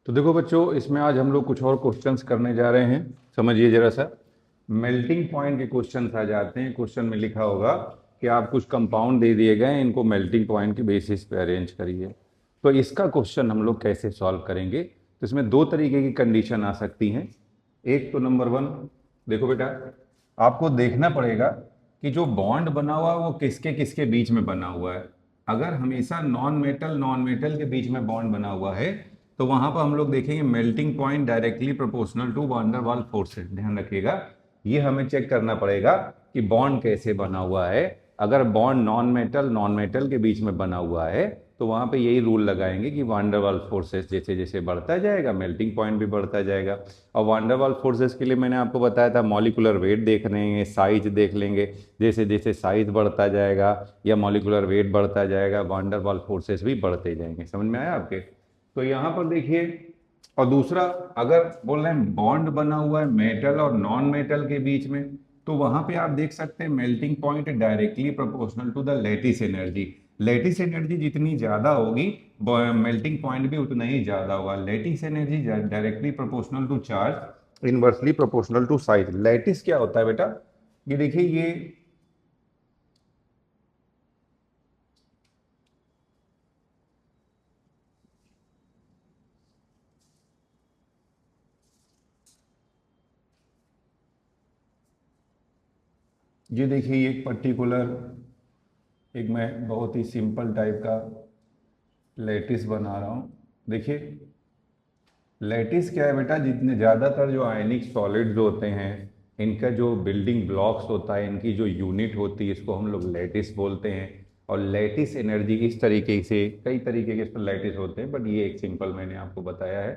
तो देखो बच्चों, इसमें आज हम लोग कुछ और क्वेश्चंस करने जा रहे हैं। समझिए जरा सा। मेल्टिंग पॉइंट के क्वेश्चंस आ जाते हैं। क्वेश्चन में लिखा होगा कि आप कुछ कंपाउंड दे दिए गए, इनको मेल्टिंग पॉइंट के बेसिस पे अरेंज करिए। तो इसका क्वेश्चन हम लोग कैसे सॉल्व करेंगे? तो इसमें दो तरीके की कंडीशन आ सकती हैं। एक तो नंबर वन, देखो बेटा, आपको देखना पड़ेगा कि जो बॉन्ड बना हुआ है वो किसके किसके बीच में बना हुआ है। अगर हमेशा नॉन मेटल के बीच में बॉन्ड बना हुआ है तो वहां पर हम लोग देखेंगे melting point directly proportional to van der Waals forces. ध्यान रखिएगा, ये हमें चेक करना पड़ेगा कि बॉन्ड कैसे बना हुआ है। अगर बॉन्ड नॉन मेटल के बीच में बना हुआ है तो वहां पे यही रूल लगाएंगे कि वान डेर वाल्स फोर्सेस जैसे जैसे बढ़ता जाएगा मेल्टिंग पॉइंट भी बढ़ता जाएगा। और वान डेर वाल्स फोर्सेस के लिए मैंने आपको बताया था मॉलिक्यूलर वेट देख लेंगे, साइज देख लेंगे। जैसे जैसे साइज बढ़ता जाएगा या मॉलिक्यूलर वेट बढ़ता जाएगा, वान डेर वाल्स फोर्सेस भी बढ़ते जाएंगे। समझ में आया आपके? तो यहाँ पर देखिए, और दूसरा, अगर बोल रहे हैं बॉन्ड बना हुआ है मेटल और नॉन मेटल के बीच में, तो वहां पे आप देख सकते हैं melting point directly proportional to the lattice energy. Lattice energy जितनी ज्यादा होगी मेल्टिंग पॉइंट भी उतना ही ज्यादा होगा। Lattice energy directly proportional to charge, inversely proportional to size. Lattice क्या होता है बेटा? ये देखिए, ये देखिए, ये एक पर्टिकुलर, एक मैं बहुत ही सिंपल टाइप का लैटिस बना रहा हूँ। देखिए, लैटिस क्या है बेटा? जितने ज़्यादातर जो आयनिक सॉलिड्स होते हैं, इनका जो बिल्डिंग ब्लॉक्स होता है, इनकी जो यूनिट होती है, इसको हम लोग लैटिस बोलते हैं। और लैटिस एनर्जी इस तरीके से, कई तरीके के इसमें लैटिस होते हैं बट ये एक सिंपल मैंने आपको बताया है।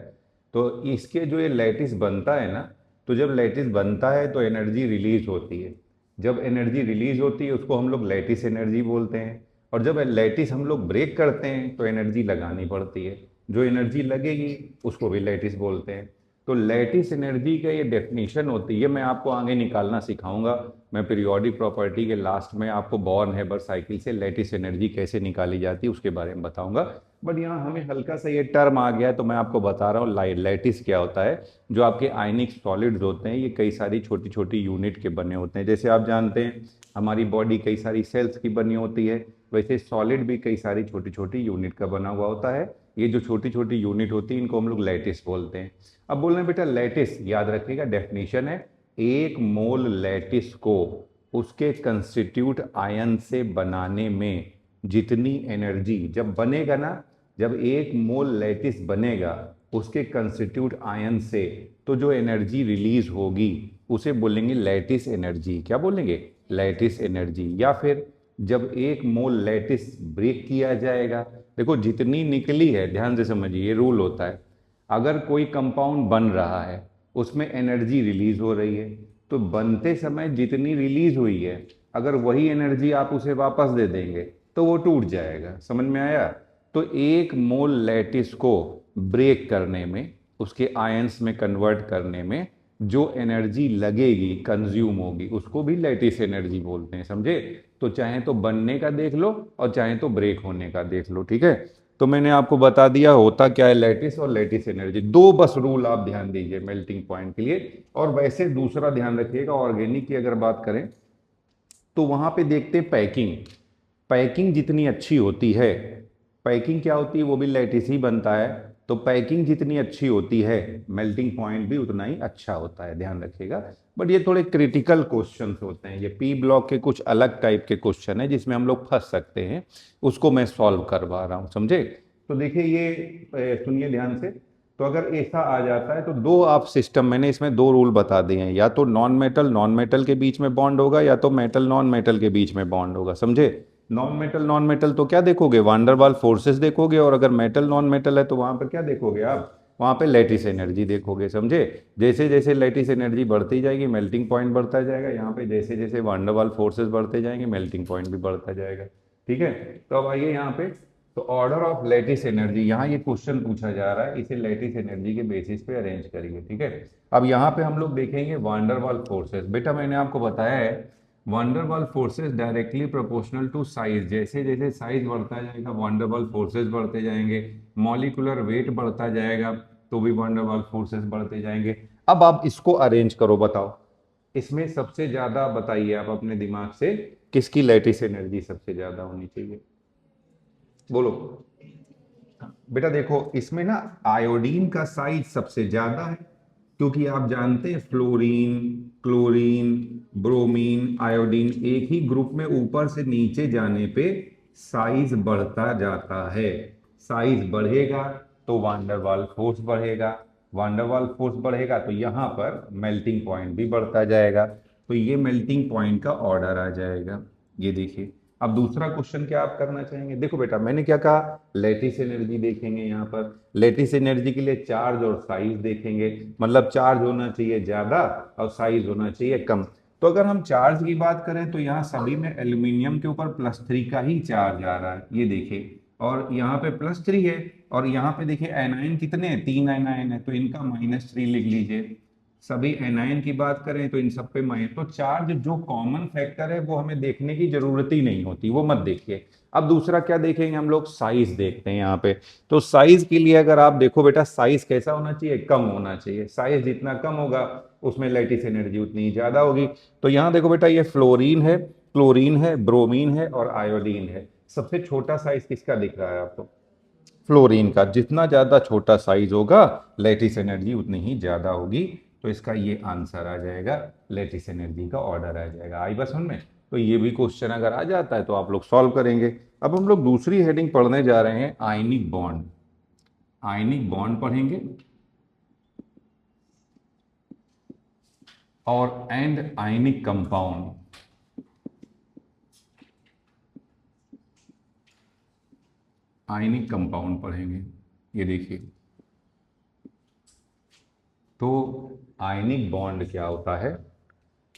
तो इसके जो ये लैटिस बनता है ना, तो जब लैटिस बनता है तो एनर्जी रिलीज होती है। जब एनर्जी रिलीज होती है उसको हम लोग लैटिस एनर्जी बोलते हैं। और जब लैटिस हम लोग ब्रेक करते हैं तो एनर्जी लगानी पड़ती है। जो एनर्जी लगेगी उसको भी लैटिस बोलते हैं। तो लैटिस एनर्जी का ये डेफिनेशन होती है, मैं आपको आगे निकालना सिखाऊंगा। मैं पीरियोडिक प्रॉपर्टी के लास्ट में आपको बॉर्न हेबर साइकिल से लैटिस एनर्जी कैसे निकाली जाती है उसके बारे में बताऊंगा। बट यहाँ हमें हल्का सा ये टर्म आ गया है तो मैं आपको बता रहा हूँ लैटिस क्या होता है। जो आपके आयनिक सॉलिड्स होते हैं ये कई सारी छोटी छोटी यूनिट के बने होते हैं। जैसे आप जानते हैं हमारी बॉडी कई सारी सेल्स की बनी होती है, वैसे सॉलिड भी कई सारी छोटी छोटी यूनिट का बना हुआ होता है। ये जो छोटी छोटी यूनिट होती है इनको हम लोग लैटिस बोलते हैं। अब बोल रहे हैं बेटा लैटिस, याद रखिएगा डेफिनेशन है, एक मोल लैटिस को उसके कंस्टिट्यूट आयन से बनाने में जितनी एनर्जी जब बनेगा ना, जब एक मोल लैटिस बनेगा उसके कंस्टिट्यूट आयन से, तो जो एनर्जी रिलीज होगी उसे बोलेंगे लैटिस एनर्जी। क्या बोलेंगे? Lattice energy. या फिर जब एक मोल लैटिस ब्रेक किया जाएगा, देखो जितनी निकली है, ध्यान से समझिए, ये रूल होता है। अगर कोई कंपाउंड बन रहा है, उसमें एनर्जी रिलीज हो रही है, तो बनते समय जितनी रिलीज हुई है अगर वही एनर्जी आप उसे वापस दे देंगे तो वो टूट जाएगा। समझ में आया? तो एक मोल लैटिस को ब्रेक करने में, उसके आयंस में कन्वर्ट करने में जो एनर्जी लगेगी, कंज्यूम होगी, उसको भी लैटिस एनर्जी बोलते हैं। समझे? तो चाहे तो बनने का देख लो और चाहे तो ब्रेक होने का देख लो। ठीक है? तो मैंने आपको बता दिया होता क्या है लैटिस और लैटिस एनर्जी। दो बस रूल आप ध्यान दीजिए मेल्टिंग पॉइंट के लिए। और वैसे दूसरा ध्यान रखिएगा, ऑर्गेनिक की अगर बात करें तो वहां पे देखते हैं पैकिंग। पैकिंग जितनी अच्छी होती है, पैकिंग क्या होती है? वो भी लैटिस ही बनता है। तो पैकिंग जितनी अच्छी होती है मेल्टिंग पॉइंट भी उतना ही अच्छा होता है, ध्यान रखिएगा। बट ये थोड़े क्रिटिकल क्वेश्चंस होते हैं, ये पी ब्लॉक के कुछ अलग टाइप के क्वेश्चन है जिसमें हम लोग फंस सकते हैं, उसको मैं सॉल्व करवा रहा हूँ। समझे? तो देखिए ये सुनिए ध्यान से। तो अगर ऐसा आ जाता है तो दो आप सिस्टम, मैंने इसमें दो रूल बता दिए हैं, या तो नॉन मेटल के बीच में बॉन्ड होगा या तो मेटल नॉन मेटल के बीच में बॉन्ड होगा। समझे? नॉन मेटल तो क्या देखोगे? वांडरवाल फोर्सेस देखोगे। और अगर मेटल नॉन मेटल है तो वहां पर क्या देखोगे आप? वहां पे लैटिस एनर्जी देखोगे। समझे? जैसे जैसे लैटिस एनर्जी बढ़ती जाएगी मेल्टिंग पॉइंट बढ़ता जाएगा। यहाँ पे जैसे जैसे वांडरवाल फोर्सेस बढ़ते जाएंगे मेल्टिंग पॉइंट भी बढ़ता जाएगा। ठीक है? तो अब आइए यहाँ पे, तो ऑर्डर ऑफ लैटिस एनर्जी, यहाँ ये क्वेश्चन पूछा जा रहा है, इसे लैटिस एनर्जी के बेसिस पे अरेंज करिए। ठीक है? अब यहाँ पे हम लोग देखेंगे वांडरवाल फोर्सेस। बेटा मैंने आपको बताया है van der Waals forces directly proportional to size. जैसे जैसे साइज बढ़ता जाएगा वांडरवाल फोर्सेस बढ़ते जाएंगे, मॉलिक्यूलर वेट बढ़ता जाएगा। तो भी वंडर वाल फोर्सेस बढ़ते जाएंगे। अब आप इसको अरेंज करो, बताओ इसमें सबसे ज्यादा, बताइए आप अपने दिमाग से, किसकी लैटिस एनर्जी सबसे ज्यादा होनी चाहिए, बोलो। बेटा देखो इसमें ना आयोडीन का साइज सबसे ज्यादा है, क्योंकि आप जानते हैं फ्लोरीन, क्लोरीन, ब्रोमीन, आयोडीन एक ही ग्रुप में ऊपर से नीचे जाने पे साइज बढ़ता जाता है। साइज बढ़ेगा तो वांडर वाल फोर्स बढ़ेगा, वांडर वाल फोर्स बढ़ेगा तो यहाँ पर मेल्टिंग पॉइंट भी बढ़ता जाएगा, तो ये मेल्टिंग पॉइंट का ऑर्डर आ जाएगा। ये देखिए, अब दूसरा क्वेश्चन क्या आप करना चाहेंगे, देखो बेटा मैंने क्या कहा, लेटिस एनर्जी देखेंगे यहाँ पर, लेटिस एनर्जी के लिए चार्ज और साइज देखेंगे, मतलब चार्ज होना चाहिए ज्यादा और साइज होना चाहिए कम। तो अगर हम चार्ज की बात करें तो यहाँ सभी में एल्यूमिनियम के ऊपर +3 का ही चार्ज आ रहा है, ये देखिए, और यहाँ पे +3 है, और यहाँ पे देखिए एनायन कितने हैं, 3 एनायन है, तो इनका -3 लिख लीजिए। सभी एनायन की बात करें तो इन सब पे माइनस, तो चार्ज जो कॉमन फैक्टर है वो हमें देखने की जरूरत ही नहीं होती, वो मत देखिए। अब दूसरा क्या देखेंगे हम लोग, साइज देखते हैं यहाँ पे। तो साइज के लिए अगर आप देखो बेटा, साइज कैसा होना चाहिए, कम होना चाहिए, साइज जितना कम होगा उसमें लैटिस एनर्जी उतनी ही ज्यादा होगी। तो यहाँ देखो बेटा, ये फ्लोरीन है, क्लोरीन है, ब्रोमीन है और आयोडीन है। सबसे छोटा साइज किसका दिख रहा है आपको, फ्लोरीन का। जितना ज्यादा छोटा साइज होगा लैटिस एनर्जी उतनी ही ज्यादा होगी, तो इसका ये आंसर आ जाएगा, लैटिस एनर्जी का ऑर्डर आ जाएगा। आई बस में, तो ये भी क्वेश्चन अगर आ जाता है तो आप लोग सॉल्व करेंगे। अब हम लोग दूसरी हेडिंग पढ़ने जा रहे हैं, आयनिक बॉन्ड। आयनिक बॉन्ड पढ़ेंगे और and ionic compound. Ionic compound पढ़ेंगे, ये देखिए। तो आयनिक बॉन्ड क्या होता है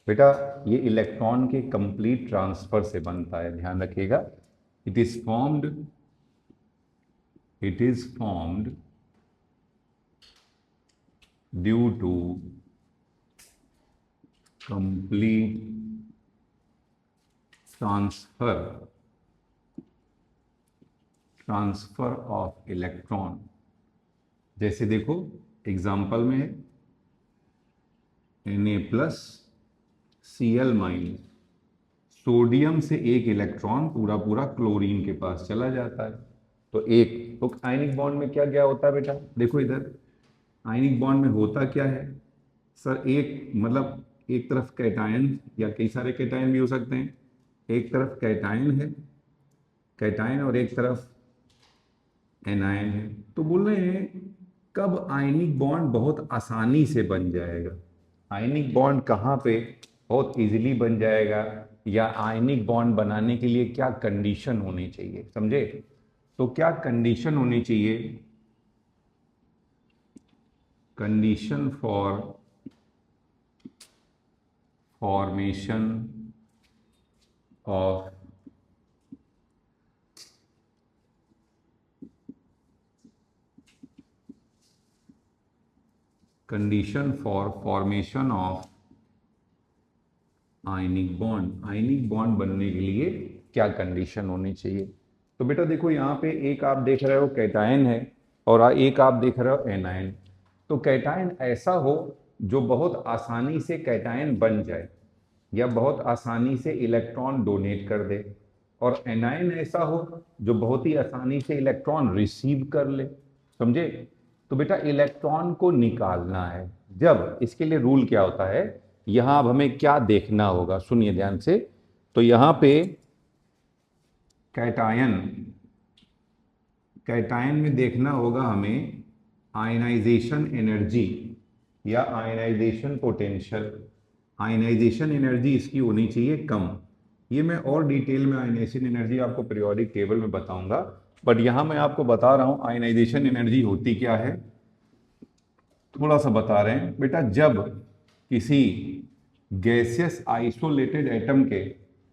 बेटा, ये इलेक्ट्रॉन के कंप्लीट ट्रांसफर से बनता है, ध्यान रखिएगा। It is formed, it is formed due to complete transfer, transfer of electron. जैसे देखो एग्जाम्पल में है Na+Cl-, सोडियम से एक इलेक्ट्रॉन पूरा पूरा क्लोरीन के पास चला जाता है। तो एक, तो आयनिक बॉन्ड में क्या क्या होता है बेटा, देखो इधर आयनिक बॉन्ड में होता क्या है सर, एक मतलब एक तरफ कैटायन या कई सारे कैटायन भी हो सकते हैं, एक तरफ कैटायन है, कैटायन, और एक तरफ एनायन है। तो बोल रहे हैं कब आयनिक बॉन्ड बहुत आसानी से बन जाएगा, आयनिक बॉन्ड कहाँ पे बहुत इजीली बन जाएगा, या आयनिक बॉन्ड बनाने के लिए क्या कंडीशन होनी चाहिए, समझे। तो क्या कंडीशन होनी चाहिए, condition for formation of condition for formation of ionic bond, ionic bond बनने के लिए क्या कंडीशन होनी चाहिए। तो बेटा देखो यहाँ पे एक आप देख रहे हो कैटायन है और एक आप देख रहे हो एनायन। तो कैटायन ऐसा हो जो बहुत आसानी से कैटायन बन जाए या बहुत आसानी से इलेक्ट्रॉन डोनेट कर दे, और एनायन ऐसा हो जो बहुत ही आसानी से इलेक्ट्रॉन रिसीव कर ले, समझे। तो बेटा इलेक्ट्रॉन को निकालना है जब, इसके लिए रूल क्या होता है, यहां अब हमें क्या देखना होगा, सुनिए ध्यान से। तो यहां पे कैटायन, कैटायन में देखना होगा हमें आयनाइजेशन एनर्जी या आयनाइजेशन पोटेंशियल। आयनाइजेशन एनर्जी इसकी होनी चाहिए कम। ये मैं और डिटेल में आयनाइजेशन एनर्जी आपको पीरियोडिक टेबल में बताऊंगा, बट यहां मैं आपको बता रहा हूं आयनाइजेशन एनर्जी होती क्या है, थोड़ा सा बता रहे हैं बेटा। जब किसी गैसियस आइसोलेटेड एटम के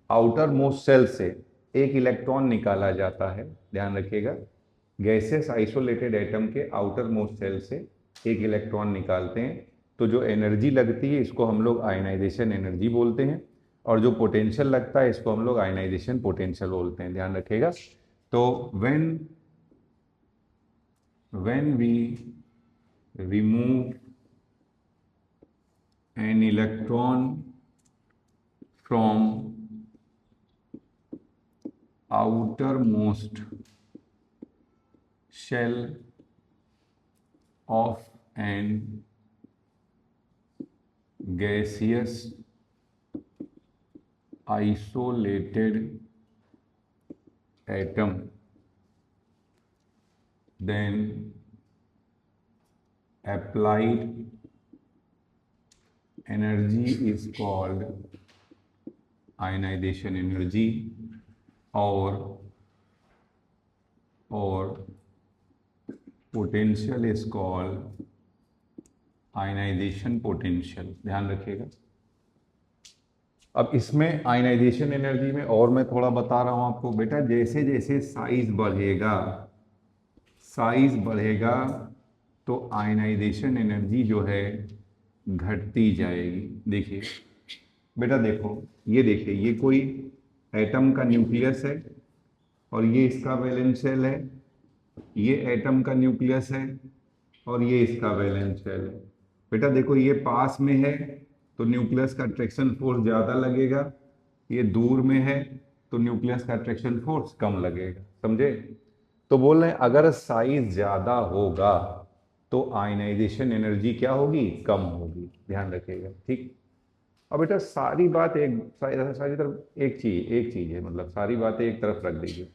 आउटर मोस्ट सेल से एक इलेक्ट्रॉन निकाला जाता है, ध्यान रखिएगा, गैसियस आइसोलेटेड एटम के आउटर मोस्ट सेल से एक इलेक्ट्रॉन निकालते हैं, तो जो एनर्जी लगती है इसको हम लोग आयनाइजेशन एनर्जी बोलते हैं, और जो पोटेंशियल लगता है इसको हम लोग आयनाइजेशन पोटेंशियल बोलते हैं, ध्यान रखिएगा। तो when we remove an electron from outermost shell of an gaseous isolated atom, then applied energy is called ionization energy or potential is called ionization potential. ध्यान रखिएगा। अब इसमें आयनाइजेशन एनर्जी में और मैं थोड़ा बता रहा हूं आपको बेटा, जैसे जैसे साइज बढ़ेगा तो आयनाइजेशन एनर्जी जो है घटती जाएगी। देखिए बेटा, देखो ये देखिए, ये कोई एटम का न्यूक्लियस है और ये इसका वैलेंस शेल है, ये एटम का न्यूक्लियस है और ये इसका वैलेंस शेल है। बेटा देखो, ये पास में है तो न्यूक्लियस का अट्रैक्शन फोर्स ज़्यादा लगेगा, ये दूर में है तो न्यूक्लियस का अट्रैक्शन फोर्स कम लगेगा। समझे? तो बोल रहे हैं अगर साइज ज़्यादा होगा तो आयनाइजेशन एनर्जी क्या होगी? कम होगी। ध्यान रखिएगा, ठीक। अब बेटा सारी बात सारी तरफ एक चीज है, मतलब सारी बातें एक तरफ रख दीजिए।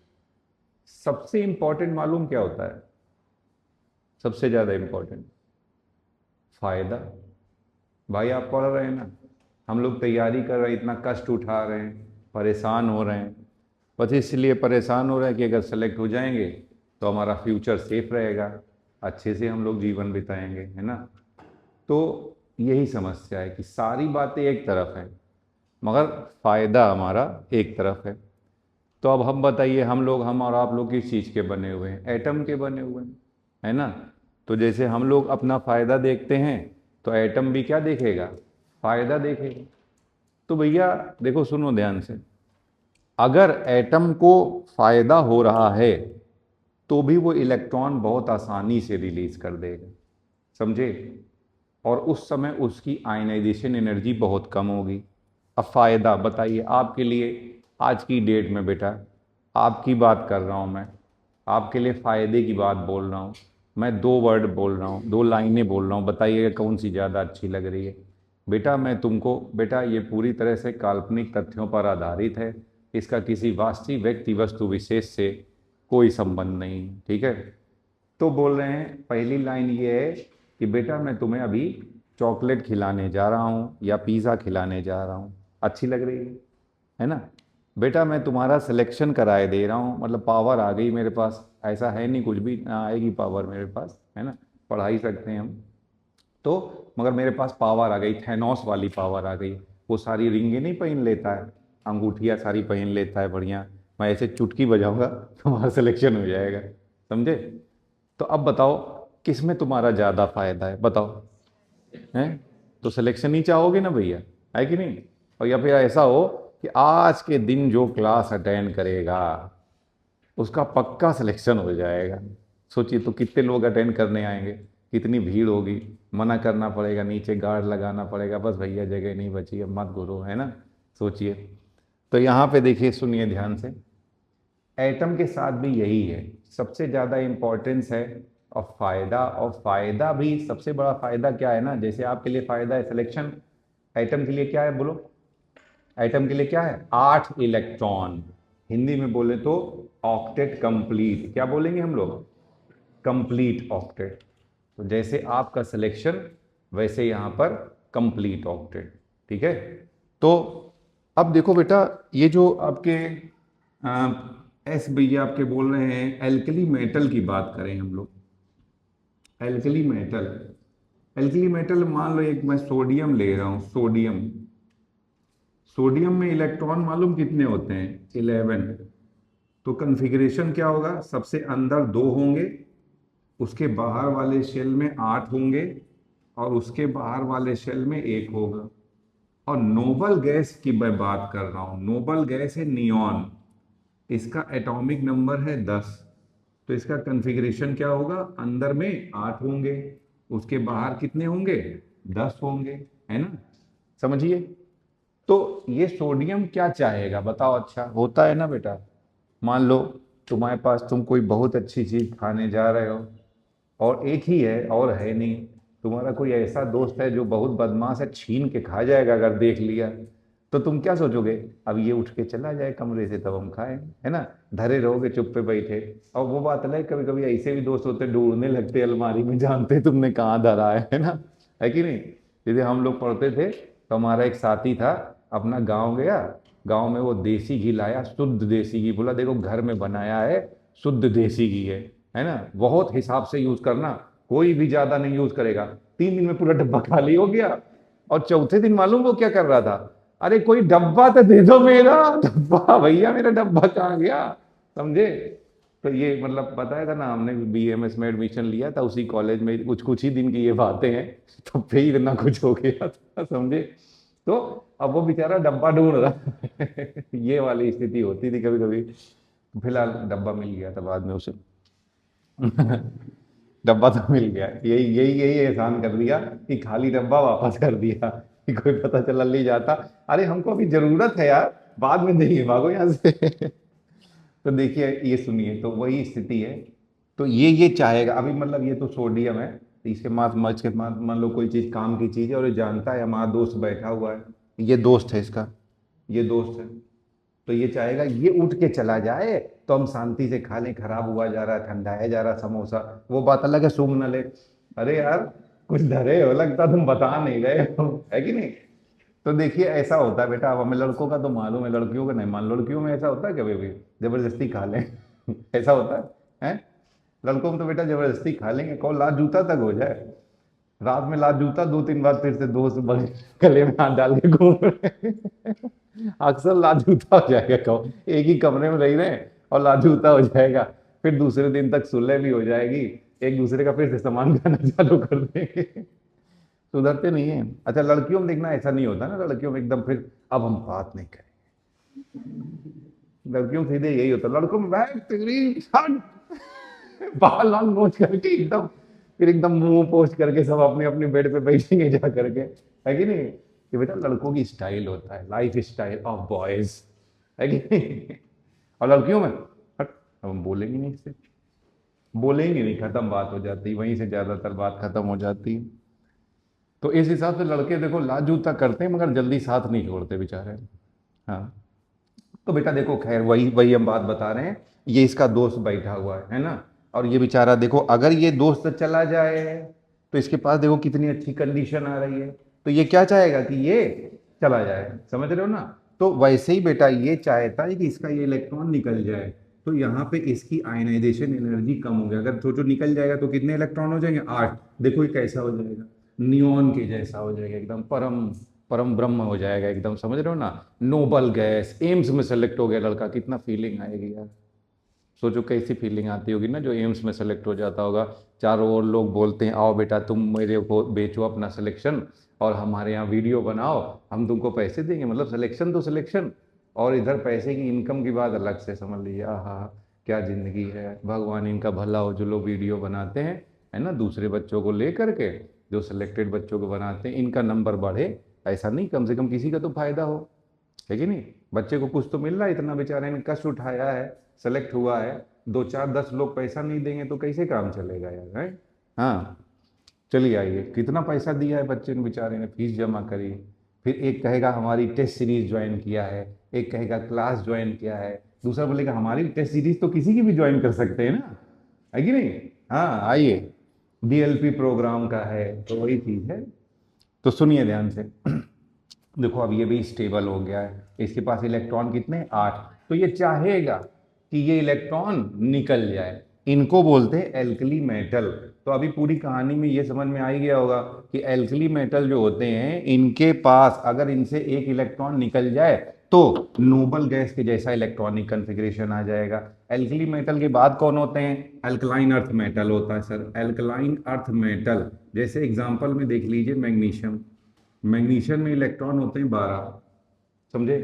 सबसे इंपॉर्टेंट मालूम क्या होता है? सबसे ज्यादा इंपॉर्टेंट फायदा। भाई आप पढ़ रहे हैं ना, हम लोग तैयारी कर रहे हैं, इतना कष्ट उठा रहे हैं, परेशान हो रहे हैं, बस इसलिए परेशान हो रहे हैं कि अगर सेलेक्ट हो जाएंगे तो हमारा फ्यूचर सेफ रहेगा, अच्छे से हम लोग जीवन बिताएंगे, है ना। तो यही समस्या है कि सारी बातें एक तरफ है मगर फायदा हमारा एक तरफ है। तो अब हम बताइए, हम और आप लोग किस चीज़ के बने हुए हैं? एटम के बने हुए हैं, है ना। तो जैसे हम लोग अपना फायदा देखते हैं तो एटम भी क्या देखेगा? फायदा देखेगा। तो भैया देखो, सुनो ध्यान से, अगर एटम को फायदा हो रहा है तो भी वो इलेक्ट्रॉन बहुत आसानी से रिलीज कर देगा, समझे। और उस समय उसकी आयनाइजेशन एनर्जी बहुत कम होगी। अब फायदा बताइए आपके लिए, आज की डेट में बेटा आपकी बात कर रहा हूँ मैं, आपके लिए फायदे की बात बोल रहा हूँ मैं। 2 वर्ड बोल रहा हूँ, 2 लाइनें बोल रहा हूँ, बताइएगा कौन सी ज़्यादा अच्छी लग रही है। बेटा मैं तुमको, बेटा ये पूरी तरह से काल्पनिक तथ्यों पर आधारित है, इसका किसी वास्तविक व्यक्ति वस्तु विशेष से कोई संबंध नहीं है, ठीक है। तो बोल रहे हैं पहली लाइन ये है कि बेटा मैं तुम्हें अभी चॉकलेट खिलाने जा रहा हूँ या पिज़्ज़ा खिलाने जा रहा हूँ, अच्छी लग रही है ना। बेटा मैं तुम्हारा सिलेक्शन कराए दे रहा हूँ, मतलब पावर आ गई मेरे पास, ऐसा है नहीं कुछ भी ना, आएगी पावर मेरे पास, है ना, पढ़ा ही सकते हैं हम तो, मगर मेरे पास पावर आ गई, थैनोस वाली पावर आ गई। वो सारी रिंगें नहीं पहन लेता है, अंगूठियाँ सारी पहन लेता है बढ़िया, मैं ऐसे चुटकी बजाऊंगा तुम्हारा सिलेक्शन हो जाएगा, समझे। तो अब बताओ किस में तुम्हारा ज़्यादा फायदा है, बताओ। हैं? तो सिलेक्शन ही चाहोगे ना भैया, है कि नहीं। और या फिर ऐसा हो कि आज के दिन जो क्लास अटेंड करेगा उसका पक्का सिलेक्शन हो जाएगा। सोचिए तो कितने लोग अटेंड करने आएंगे, कितनी भीड़ होगी, मना करना पड़ेगा, नीचे गार्ड लगाना पड़ेगा, बस भैया जगह नहीं बची है मत घुरो, है ना। सोचिए। तो यहाँ पे देखिए, सुनिए ध्यान से, एटम के साथ भी यही है, सबसे ज़्यादा इम्पोर्टेंस है और फायदा भी सबसे बड़ा फायदा क्या है ना, जैसे आपके लिए फायदा है सिलेक्शन, एटम के लिए क्या है बोलो। एटम के लिए क्या है? 8 इलेक्ट्रॉन, हिंदी में बोले तो ऑक्टेट कंप्लीट। क्या बोलेंगे हम लोग? Complete octet. तो जैसे आपका सिलेक्शन वैसे यहां पर कंप्लीट ऑक्टेट, ठीक है। तो अब देखो बेटा, ये जो आपके एस भैया आपके बोल रहे हैं एल्कली मेटल की बात करें हम लोग, एल्कली मेटल मान लो एक मैं सोडियम ले रहा हूं, सोडियम में इलेक्ट्रॉन मालूम कितने होते हैं? 11। तो कन्फिग्रेशन क्या होगा? सबसे अंदर 2 होंगे, उसके बाहर वाले शेल में 8 होंगे और उसके बाहर वाले शेल में 1 होगा। और नोबल गैस की मैं बात कर रहा हूं, नोबल गैस है नियॉन, इसका एटॉमिक नंबर है 10। तो इसका कन्फिग्रेशन क्या होगा? अंदर में 8 होंगे, उसके बाहर कितने होंगे, 10 होंगे, है ना, समझिए। तो ये सोडियम क्या चाहेगा बताओ, अच्छा होता है ना बेटा, मान लो तुम्हारे पास, तुम कोई बहुत अच्छी चीज खाने जा रहे हो और एक ही है और है नहीं, तुम्हारा कोई ऐसा दोस्त है जो बहुत बदमाश है, छीन के खा जाएगा अगर देख लिया, तो तुम क्या सोचोगे, अब ये उठ के चला जाए कमरे से तब हम खाएं, है ना, धरे रहोगे चुप पे बैठे। और वो बात अलग, कभी कभी ऐसे भी दोस्त होते ढूंढने लगते अलमारी में, जानते तुमने कहाँ धरा है ना, है कि नहीं। जैसे हम लोग पढ़ते थे तो हमारा एक साथी था, अपना गाँव गया, गाँव में वो देसी घी लाया, शुद्ध देसी घी, बोला देखो घर में बनाया है, शुद्ध देसी घी है ना, बहुत हिसाब से यूज करना, कोई भी ज्यादा नहीं यूज करेगा। 3 दिन में पूरा डब्बा खाली हो गया। और चौथे दिन मालूम वो क्या कर रहा था, अरे कोई डब्बा तो दे दो, मेरा डब्बा भैया, मेरा डब्बा कहाँ गया, समझे। तो ये मतलब बताया था ना, हमने बीएमएस में एडमिशन लिया था उसी कॉलेज में, कुछ कुछ ही दिन की ये बातें हैं, तो फिर इतना कुछ हो गया था, समझे। तो अब वो बेचारा डब्बा ढूंढ रहा है ये वाली स्थिति होती थी कभी कभी। फिलहाल डब्बा मिल गया था बाद में उसे डब्बा तो मिल गया, यही यही यही एहसान कर दिया कि खाली डब्बा वापस कर दिया कि कोई पता चला ले जाता, अरे हमको अभी जरूरत है यार, बाद में देंगे, भागो यहाँ से तो देखिए ये सुनिए, तो वही स्थिति है। तो ये चाहेगा अभी, मतलब ये तो सोडियम है, तो इसके मास मच के मान लो कोई चीज काम की चीज है और ये जानता है हमारा दोस्त बैठा हुआ है, ये दोस्त है इसका, ये दोस्त है, तो ये चाहेगा ये उठ के चला जाए तो हम शांति से खा लें, खराब हुआ जा रहा है, ठंडाया जा रहा समोसा, वो बात अलग है, सूंघ न ले, अरे यार कुछ धरे हो लगता, तुम बता नहीं रहे हो, है कि नहीं। तो देखिए ऐसा होता है बेटा, अब हमें लड़कों का तो मालूम है, लड़कियों का नहीं, मान लड़कियों में ऐसा होता है कभी भी जबरदस्ती खा लें ऐसा होता है? लड़कों में तो बेटा जबरदस्ती खा लेंगे, कहो लात जूता तक हो जाए, रात में लात जूता, 2-3 बार फिर से दोस्त गले में हाथ डाल के घूम रहे अक्सर लात जूता हो जाएगा, कहो एक ही कमरे में रह रहे हैं और लात जूता हो जाएगा, फिर दूसरे दिन तक सुलह भी हो जाएगी, एक दूसरे का फिर से सामान खाना चालू कर देंगे सुधरते नहीं है। अच्छा लड़कियों में देखना ऐसा नहीं होता ना, लड़कियों में एकदम फिर अब हम बात नहीं करें, लड़कियों में सीधे यही होता, लड़कों में बैग तेरी हट बाल लाल नोच करके एकदम, फिर एकदम मुंह पोस्ट करके सब अपने अपने बेड पे बैठेंगे जा करके, है कि नहीं। कि बेटा लड़कों की स्टाइल होता है, लाइफ स्टाइल ऑफ बॉयज, है कि नहीं। और लड़कियों में हट, अब हम बोलेंगे नहीं इससे, बोलेंगे नहीं, खत्म बात हो जाती, वहीं से ज्यादातर बात खत्म हो जाती है। तो इस हिसाब से लड़के देखो लाजूता करते हैं मगर जल्दी साथ नहीं छोड़ते बेचारे। हाँ, तो बेटा देखो खैर वही वही हम बात बता रहे हैं, ये इसका दोस्त बैठा हुआ है ना, और ये बेचारा देखो अगर ये दोस्त चला जाए तो इसके पास देखो कितनी अच्छी कंडीशन आ रही है, तो ये क्या चाहेगा कि ये चला जाए, समझ रहे हो ना। तो वैसे ही बेटा ये चाहता है कि इसका ये इलेक्ट्रॉन निकल जाए, तो यहाँ पे इसकी आयनाइजेशन एनर्जी कम हो गया, अगर सोचो निकल जाएगा तो कितने इलेक्ट्रॉन हो जाएंगे, 8, देखो ये कैसा हो जाएगा, नियोन के जैसा हो जाएगा, एकदम परम परम ब्रह्म हो जाएगा एकदम, समझ रहे हो ना, नोबल गैस, एम्स में सेलेक्ट हो गया लड़का, कितना फीलिंग आएगी यार, सोचो कैसी फीलिंग आती होगी ना जो एम्स में सेलेक्ट हो जाता होगा, चारों ओर लोग बोलते हैं आओ बेटा तुम मेरे को बेचो अपना सिलेक्शन और हमारे यहाँ वीडियो बनाओ, हम तुमको पैसे देंगे, मतलब सिलेक्शन तो सिलेक्शन, और इधर पैसे की इनकम की बात अलग से, समझ लीजिए आहा क्या जिंदगी है, भगवान इनका भला हो जो लोग वीडियो बनाते हैं, है ना, दूसरे बच्चों को ले करके, जो सिलेक्टेड बच्चों को बनाते हैं, इनका नंबर बढ़े, ऐसा नहीं, कम से कम किसी का तो फायदा हो, है कि नहीं। बच्चे को कुछ तो मिल रहा है, इतना बेचारे ने कष्ट उठाया है, सेलेक्ट हुआ है, 2 4 10 लोग पैसा नहीं देंगे तो कैसे काम चलेगा यार, है। हाँ, चलिए आइए, कितना पैसा दिया है बच्चे ने, बेचारे ने फीस जमा करी, फिर एक कहेगा हमारी टेस्ट सीरीज ज्वाइन किया है, एक कहेगा क्लास ज्वाइन किया है, दूसरा बोलेगा हमारी टेस्ट सीरीज तो किसी की भी ज्वाइन कर सकते हैं ना, है कि नहीं। हाँ आइए, डीएलपी प्रोग्राम का है, तो वही चीज है। तो सुनिए ध्यान से देखो अब ये भी स्टेबल हो गया है, इसके पास इलेक्ट्रॉन कितने, 8, तो ये चाहेगा कि ये इलेक्ट्रॉन निकल जाए, इनको बोलते हैं एल्कली मेटल। तो अभी पूरी कहानी में ये समझ में आ ही गया होगा कि एल्कली मेटल जो होते हैं इनके पास अगर इनसे एक इलेक्ट्रॉन निकल जाए तो नोबल गैस के जैसा इलेक्ट्रॉनिक कन्फिग्रेशन आ जाएगा। एल्कली मेटल के बाद कौन होते हैं, अल्कलाइन अर्थ मेटल होता है सर, अल्कलाइन अर्थ मेटल, जैसे एग्जांपल में देख लीजिए मैग्नीशियम, मैग्नीशियम में इलेक्ट्रॉन होते हैं 12, समझे,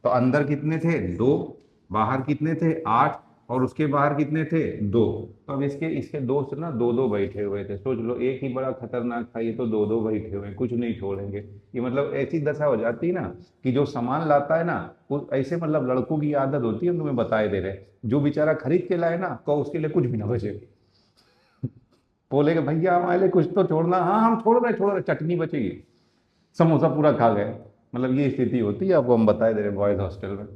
तो अंदर कितने थे, 2, बाहर कितने थे, 8, और उसके बाहर कितने थे, दो। तो अब इसके इसके दोस्त ना दो दो बैठे हुए थे। सोच लो, एक ही बड़ा खतरनाक था, ये तो दो दो बैठे हुए हैं, कुछ नहीं छोड़ेंगे। ये मतलब ऐसी दशा हो जाती है ना कि जो सामान लाता है ना, वो ऐसे मतलब लड़कों की आदत होती है, हम तुम्हें बताए दे रहे, जो बेचारा खरीद के लाए ना, तो उसके लिए कुछ भी ना बचे। बोलेगा भैया हमारे लिए कुछ तो छोड़ना, हाँ हम छोड़ रहे, चटनी बचेगी, समोसा पूरा खा गए। मतलब ये स्थिति होती है, आपको हम बताए दे रहे बॉयज हॉस्टल में।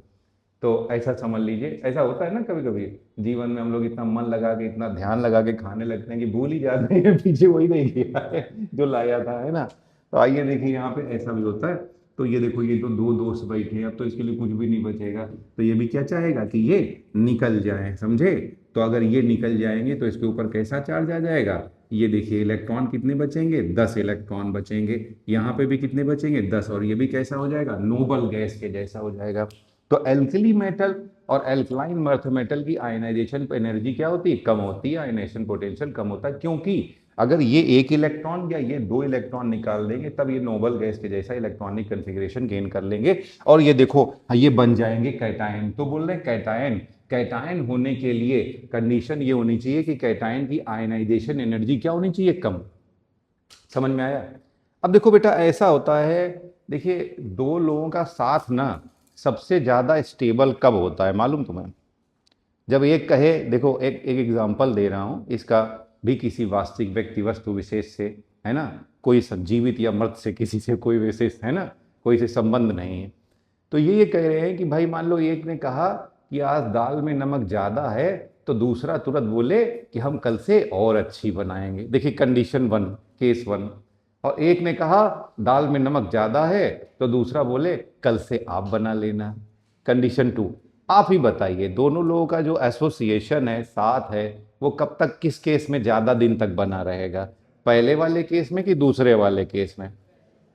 तो ऐसा समझ लीजिए, ऐसा होता है ना कभी कभी जीवन में, हम लोग इतना मन लगा के, इतना ध्यान लगा के खाने लगते हैं कि भूल ही जाते हैं पीछे वही नहीं गया है जो लाया था, है ना। तो आइए देखिए, यहाँ पे ऐसा भी होता है। तो ये देखो, ये तो दो दोस्त बैठे हैं, अब तो इसके लिए कुछ भी नहीं बचेगा। तो ये भी क्या चाहेगा कि ये निकल जाए, समझे। तो अगर ये निकल जाएंगे तो इसके ऊपर कैसा चार्ज आ जाएगा, ये देखिए इलेक्ट्रॉन कितने बचेंगे, 10 इलेक्ट्रॉन बचेंगे। यहाँ पे भी कितने बचेंगे, 10। और ये भी कैसा हो जाएगा, नोबल गैस के जैसा हो जाएगा। तो एल्कली मेटल और एल्कलाइन अर्थ मेटल की आयनाइजेशन एनर्जी क्या होती है, कम होती है, आयनाइजेशन पोटेंशियल कम होता है। क्योंकि अगर ये एक इलेक्ट्रॉन या ये दो इलेक्ट्रॉन निकाल देंगे, तब ये नोबल गैस के जैसा इलेक्ट्रॉनिक कन्फिग्रेशन गेन कर लेंगे, और ये देखो ये बन जाएंगे कैटायन। तो बोल रहे हैं कैटायन, कैटायन होने के लिए कंडीशन ये होनी चाहिए कि कैटायन की आयनाइजेशन एनर्जी क्या होनी चाहिए, कम। समझ में आया। अब देखो बेटा, ऐसा होता है, देखिए दो लोगों का साथ ना सबसे ज्यादा स्टेबल कब होता है मालूम तुम्हें, जब एक कहे, देखो एक एक एग्जांपल दे रहा हूं इसका भी, किसी वास्तविक व्यक्ति वस्तु विशेष से, है ना, कोई जीवित या मृत से किसी से कोई विशेष, है ना, कोई से संबंध नहीं है। तो ये कह रहे हैं कि भाई मान लो एक ने कहा कि आज दाल में नमक ज्यादा है, तो दूसरा तुरंत बोले कि हम कल से और अच्छी बनाएंगे। देखिए कंडीशन वन, केस वन। और एक ने कहा दाल में नमक ज्यादा है, तो दूसरा बोले कल से आप बना लेना, कंडीशन टू। आप ही बताइए, दोनों लोगों का जो एसोसिएशन है, साथ है, वो कब तक, किस केस में ज्यादा दिन तक बना रहेगा, पहले वाले केस में कि दूसरे वाले केस में।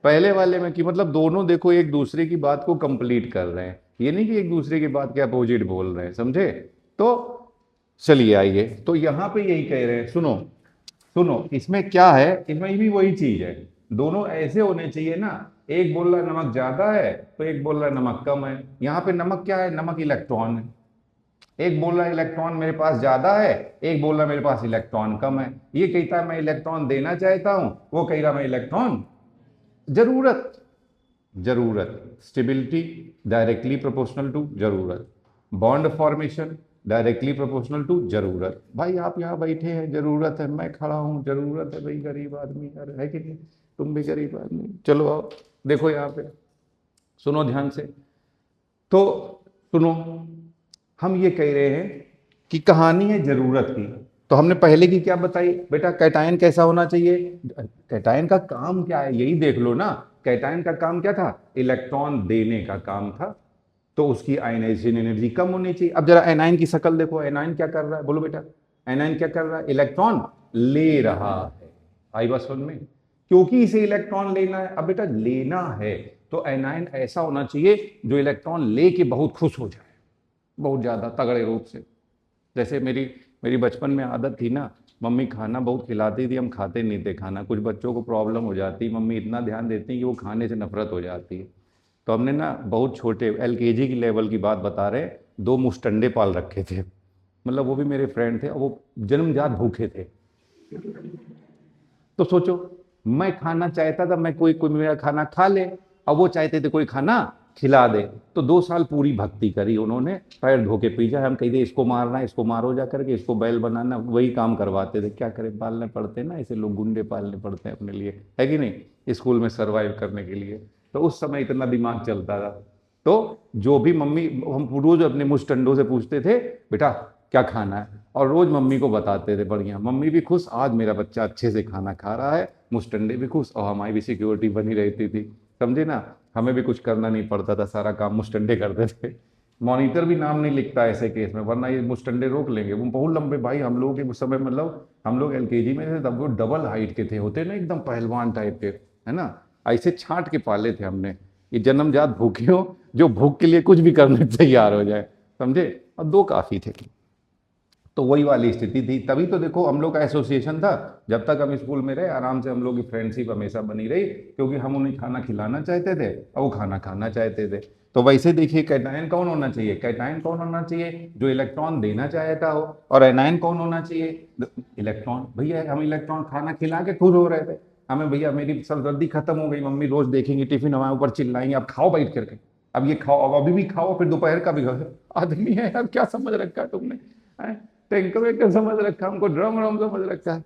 पहले वाले में, कि मतलब दोनों देखो एक दूसरे की बात को कंप्लीट कर रहे हैं, ये नहीं कि एक दूसरे की बात के अपोजिट बोल रहे हैं, समझे। तो चलिए आइए, तो यहां पे यही कह रहे हैं, सुनो सुनो, इसमें क्या है, इसमें भी वही चीज है। दोनों ऐसे होने चाहिए ना, एक बोल रहा है नमक ज्यादा है, तो एक बोल रहा है नमक कम है। यहाँ पे नमक क्या है, नमक इलेक्ट्रॉन है। एक बोल रहा है इलेक्ट्रॉन मेरे पास ज्यादा है, एक बोल रहा है मेरे पास इलेक्ट्रॉन कम है। ये कहता है मैं इलेक्ट्रॉन देना चाहता हूं, वो कह रहा मैं इलेक्ट्रॉन, जरूरत, जरूरत स्टेबिलिटी डायरेक्टली प्रोपोर्शनल टू जरूरत, bond formation directly proportional to जरूरत। भाई आप यहाँ बैठे हैं, जरूरत है, मैं खड़ा हूँ, जरूरत है, भाई गरीब आदमी यार, है कि नहीं, तुम भी गरीब आदमी, चलो आओ देखो यहाँ पे, सुनो ध्यान से। तो सुनो, हम ये कह रहे हैं कि कहानी है जरूरत की। तो हमने पहले की क्या बताई बेटा, कैटायन कैसा होना चाहिए, कैटायन का काम क्या है यही देख लो ना। कैटायन का काम क्या था, इलेक्ट्रॉन देने का काम था, तो उसकी आयनाइजेशन एनर्जी कम होनी चाहिए। अब जरा एनाइन की शक्ल देखो, एनाइन क्या कर रहा है, बोलो बेटा, एनाइन क्या कर रहा है, इलेक्ट्रॉन ले रहा है। आई बात समझ में, क्योंकि इसे इलेक्ट्रॉन लेना है। अब बेटा लेना है तो एनाइन ऐसा होना चाहिए जो इलेक्ट्रॉन लेके बहुत खुश हो जाए, बहुत ज्यादा तगड़े रूप से। जैसे मेरी मेरी बचपन में आदत थी ना, मम्मी खाना बहुत खिलाती थी, हम खाते नहीं थे खाना, कुछ बच्चों को प्रॉब्लम हो जाती, मम्मी इतना ध्यान देती कि वो खाने से नफरत हो जाती है। तो हमने ना बहुत छोटे एलकेजी की लेवल की बात बता रहे, दो मुस्टंडे पाल रखे थे, मतलब वो भी मेरे फ्रेंड थे, और वो जन्मजात भूखे थे। तो सोचो, मैं खाना चाहता था, मैं कोई कोई मेरा खाना खा ले, और वो चाहते थे कोई खाना खिला दे। तो 2 साल पूरी भक्ति करी उन्होंने, पैर धो के पी जाए, हम कहते इसको मारना, इसको मारो जा करके, इसको बैल बनाना, वही काम करवाते थे। क्या करें, पालने पड़ते ना, ऐसे लोग गुंडे पालने पड़ते हैं अपने लिए, है कि नहीं, स्कूल में सरवाइव करने के लिए। तो उस समय इतना दिमाग चलता था। तो जो भी मम्मी, हम रोज अपने मुस्टंडों से पूछते थे बेटा क्या खाना है, और रोज मम्मी को बताते थे, बढ़िया, मम्मी भी खुश, आज मेरा बच्चा अच्छे से खाना खा रहा है, मुस्टंडे भी खुश, और हमारी भी सिक्योरिटी बनी रहती थी, समझे ना। हमें भी कुछ करना नहीं पड़ता था, सारा काम मुस्टंडे करते थे। मॉनिटर भी नाम नहीं लिखता ऐसे केस में, वरना ये मुस्टंडे रोक लेंगे। वो बहुत लंबे भाई, हम लोगों के उस समय, मतलब हम लोग एलकेजी में थे तब, वो डबल हाइट के थे, होते ना एकदम पहलवान टाइप के, है ना, ऐसे छांट के पाले थे हमने। ये जन्मजात भूखे हो, जो भूख के लिए कुछ भी करने तैयार हो जाए, समझे। और दो काफी थे। तो वही वाली स्थिति थी। तभी तो देखो हम लोग का एसोसिएशन था, जब तक हम स्कूल में रहे आराम से हम लोग की फ्रेंडशिप हमेशा बनी रही, क्योंकि हम उन्हें खाना खिलाना चाहते थे और वो खाना खाना चाहते थे। तो वैसे देखिए कैटायन कौन होना चाहिए, कैटायन कौन होना चाहिए, जो इलेक्ट्रॉन देना चाहता हो, और एनायन कौन होना चाहिए, इलेक्ट्रॉन। भैया हम इलेक्ट्रॉन खाना खिला के खुश हो रहे थे, हमें भैया मेरी सरदर्दी खत्म हो गई, मम्मी रोज देखेंगी टिफिन हमारे ऊपर चिल्लाएंगे, अब खाओ बैठ करके, अब ये खाओ, अब अभी भी खाओ, फिर दोपहर का भी खाओ। आदमी है यार, क्या समझ रखा तुमने, टैंकर वैंकर समझ रखा, हमको ड्रम व्रम समझ रखा है।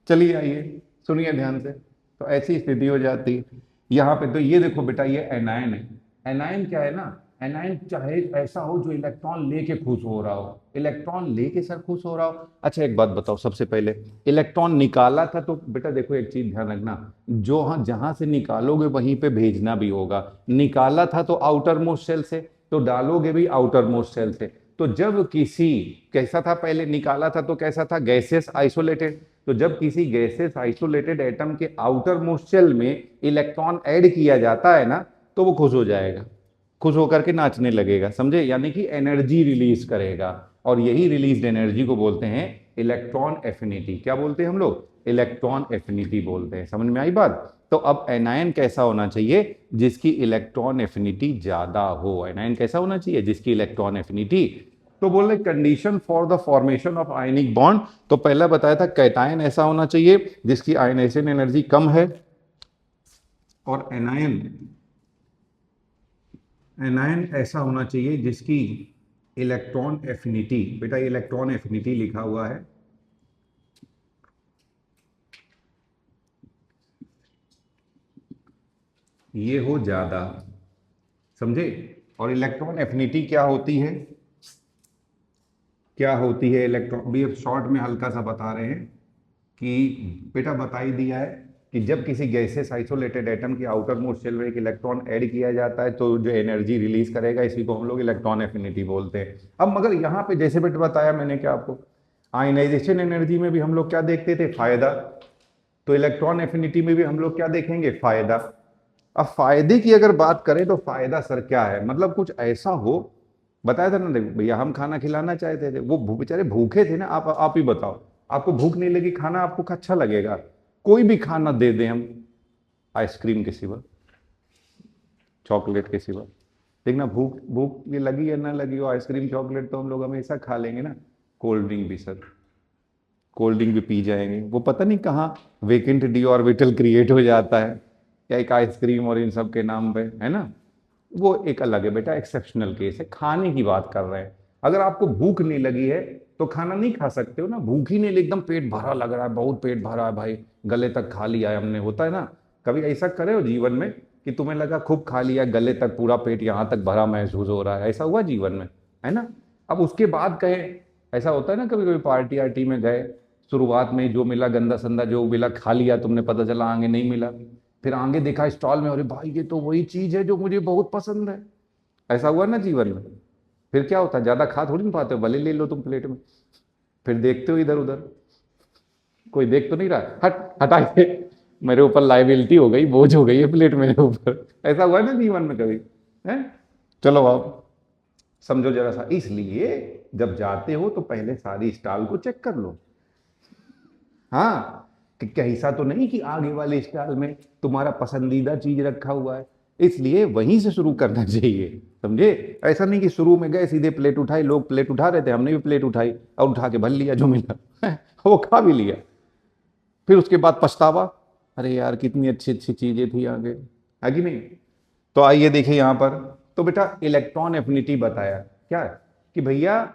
चलिए आइए सुनिए ध्यान से, तो ऐसी स्थिति हो जाती है यहाँ पे। तो ये देखो बेटा ये एनायन है। एनायन क्या है ना, एनायन चाहे ऐसा हो जो इलेक्ट्रॉन लेके खुश हो रहा हो, इलेक्ट्रॉन लेके सर खुश हो रहा हो। अच्छा एक बात बताओ, सबसे पहले इलेक्ट्रॉन निकाला था तो बेटा देखो एक चीज ध्यान रखना, जो हाँ जहां से निकालोगे वहीं पे भेजना भी होगा। निकाला था तो आउटर मोस्ट सेल से, तो डालोगे भी आउटर मोस्ट सेल से। तो जब किसी, कैसा था पहले निकाला था तो कैसा था, गैसेस आइसोलेटेड, तो जब किसी गैसेस आइसोलेटेड एटम के आउटर मोस्ट शेल में इलेक्ट्रॉन ऐड किया जाता है ना, तो वो खुश हो जाएगा, खुश होकर के नाचने लगेगा, समझे, यानी कि एनर्जी रिलीज करेगा। और यही रिलीज्ड एनर्जी को बोलते हैं इलेक्ट्रॉन एफिनिटी। क्या बोलते हैं हम लोग, इलेक्ट्रॉन एफिनिटी बोलते हैं। समझ में आई बात। तो अब एनायन कैसा होना चाहिए, जिसकी इलेक्ट्रॉन एफिनिटी ज्यादा हो। एनायन कैसा होना चाहिए, जिसकी इलेक्ट्रॉन एफिनिटी, तो बोल रहे condition for the formation of ionic bond, तो पहला बताया था कैटायन ऐसा होना चाहिए जिसकी आयनाइजेशन एनर्जी कम है, और एनायन, एनायन ऐसा होना चाहिए जिसकी इलेक्ट्रॉन एफिनिटी, बेटा ये इलेक्ट्रॉन एफिनिटी लिखा हुआ है, ये हो ज्यादा, समझे। और इलेक्ट्रॉन एफिनिटी क्या होती है, क्या होती है इलेक्ट्रॉन, भी अब शॉर्ट में हल्का सा बता रहे हैं कि बेटा बता ही दिया है कि जब किसी गैसेस आइसोलेटेड एटम की आउटर मोस्ट शेल में एक इलेक्ट्रॉन ऐड किया जाता है तो जो एनर्जी रिलीज करेगा, इसी को हम लोग इलेक्ट्रॉन एफिनिटी बोलते हैं। अब मगर यहाँ पे जैसे बेटा बताया मैंने क्या आपको, आयनाइजेशन एनर्जी में भी हम लोग क्या देखते थे, फायदा, तो इलेक्ट्रॉन एफिनिटी में भी हम लोग क्या देखेंगे, फायदा। अब फायदे की अगर बात करें तो फायदा सर क्या है, मतलब कुछ ऐसा हो, बताया था ना, देखो भैया हम खाना खिलाना चाहते थे, वो बेचारे भूखे थे ना, आप ही बताओ, आपको भूख नहीं लगी, खाना आपको अच्छा लगेगा, कोई भी खाना दे दें हम, आइसक्रीम के सिवा, चॉकलेट के सिवा, देखना भूख भूख ये लगी या ना लगी हो, आइसक्रीम चॉकलेट तो हम लोग हमेशा खा लेंगे ना। कोल्ड ड्रिंक भी सर, कोल्ड ड्रिंक भी पी जाएंगे, वो पता नहीं कहाँ वेकेंट डी ऑर्बिटल क्रिएट हो जाता है, क्या एक आइसक्रीम और इन सब के नाम पे, है ना। वो एक अलग है बेटा, एक्सेप्शनल केस है, खाने की बात कर रहे हैं। अगर आपको भूख नहीं लगी है तो खाना नहीं खा सकते हो ना, भूख ही नहीं, एकदम पेट भरा लग रहा है, बहुत पेट भरा है भाई, गले तक खा लिया है हमने, होता है ना। कभी ऐसा करे हो जीवन में कि तुम्हें लगा खूब खा लिया, गले तक पूरा पेट यहाँ तक भरा महसूस हो रहा है, ऐसा हुआ जीवन में, है ना। अब उसके बाद कहे, ऐसा होता है ना, कभी कभी पार्टी आर्टी में गए, शुरुआत में जो मिला गंदा संदा जो मिला खा लिया तुमने, पता चला आगे नहीं मिला, फिर आगे देखा स्टॉल में, अरे भाई ये तो वही चीज है जो मुझे बहुत पसंद है, ऐसा हुआ ना जीवन में। फिर क्या होता है, ज्यादा खा थोड़ी नहीं पाते हो, भले ले लो तुम प्लेट में, फिर देखते हो इधर उधर, कोई देख तो नहीं रहा, हट हटाइए, मेरे ऊपर लाइबिलिटी हो गई, बोझ हो गई है प्लेट मेरे ऊपर, ऐसा हुआ है ना जीवन में कभी, है। चलो आप समझो जरा सा, इसलिए जब जाते हो तो पहले सारी स्टॉल को चेक कर लो, हाँ, कि कैसा तो नहीं कि आगे वाले स्टॉल में तुम्हारा पसंदीदा चीज रखा हुआ है, इसलिए वहीं से शुरू करना चाहिए, समझे। ऐसा नहीं कि शुरू में गए सीधे प्लेट उठाई, लोग प्लेट उठा रहे थे, हमने भी प्लेट उठाई और उठा के भर लिया जो मिला वो खा भी लिया, फिर उसके बाद पछतावा, अरे यार कितनी अच्छी अच्छी चीजें थी आगे, है कि नहीं। तो आइए देखिए यहां पर, तो बेटा इलेक्ट्रॉन एफिनिटी बताया क्या है कि भैया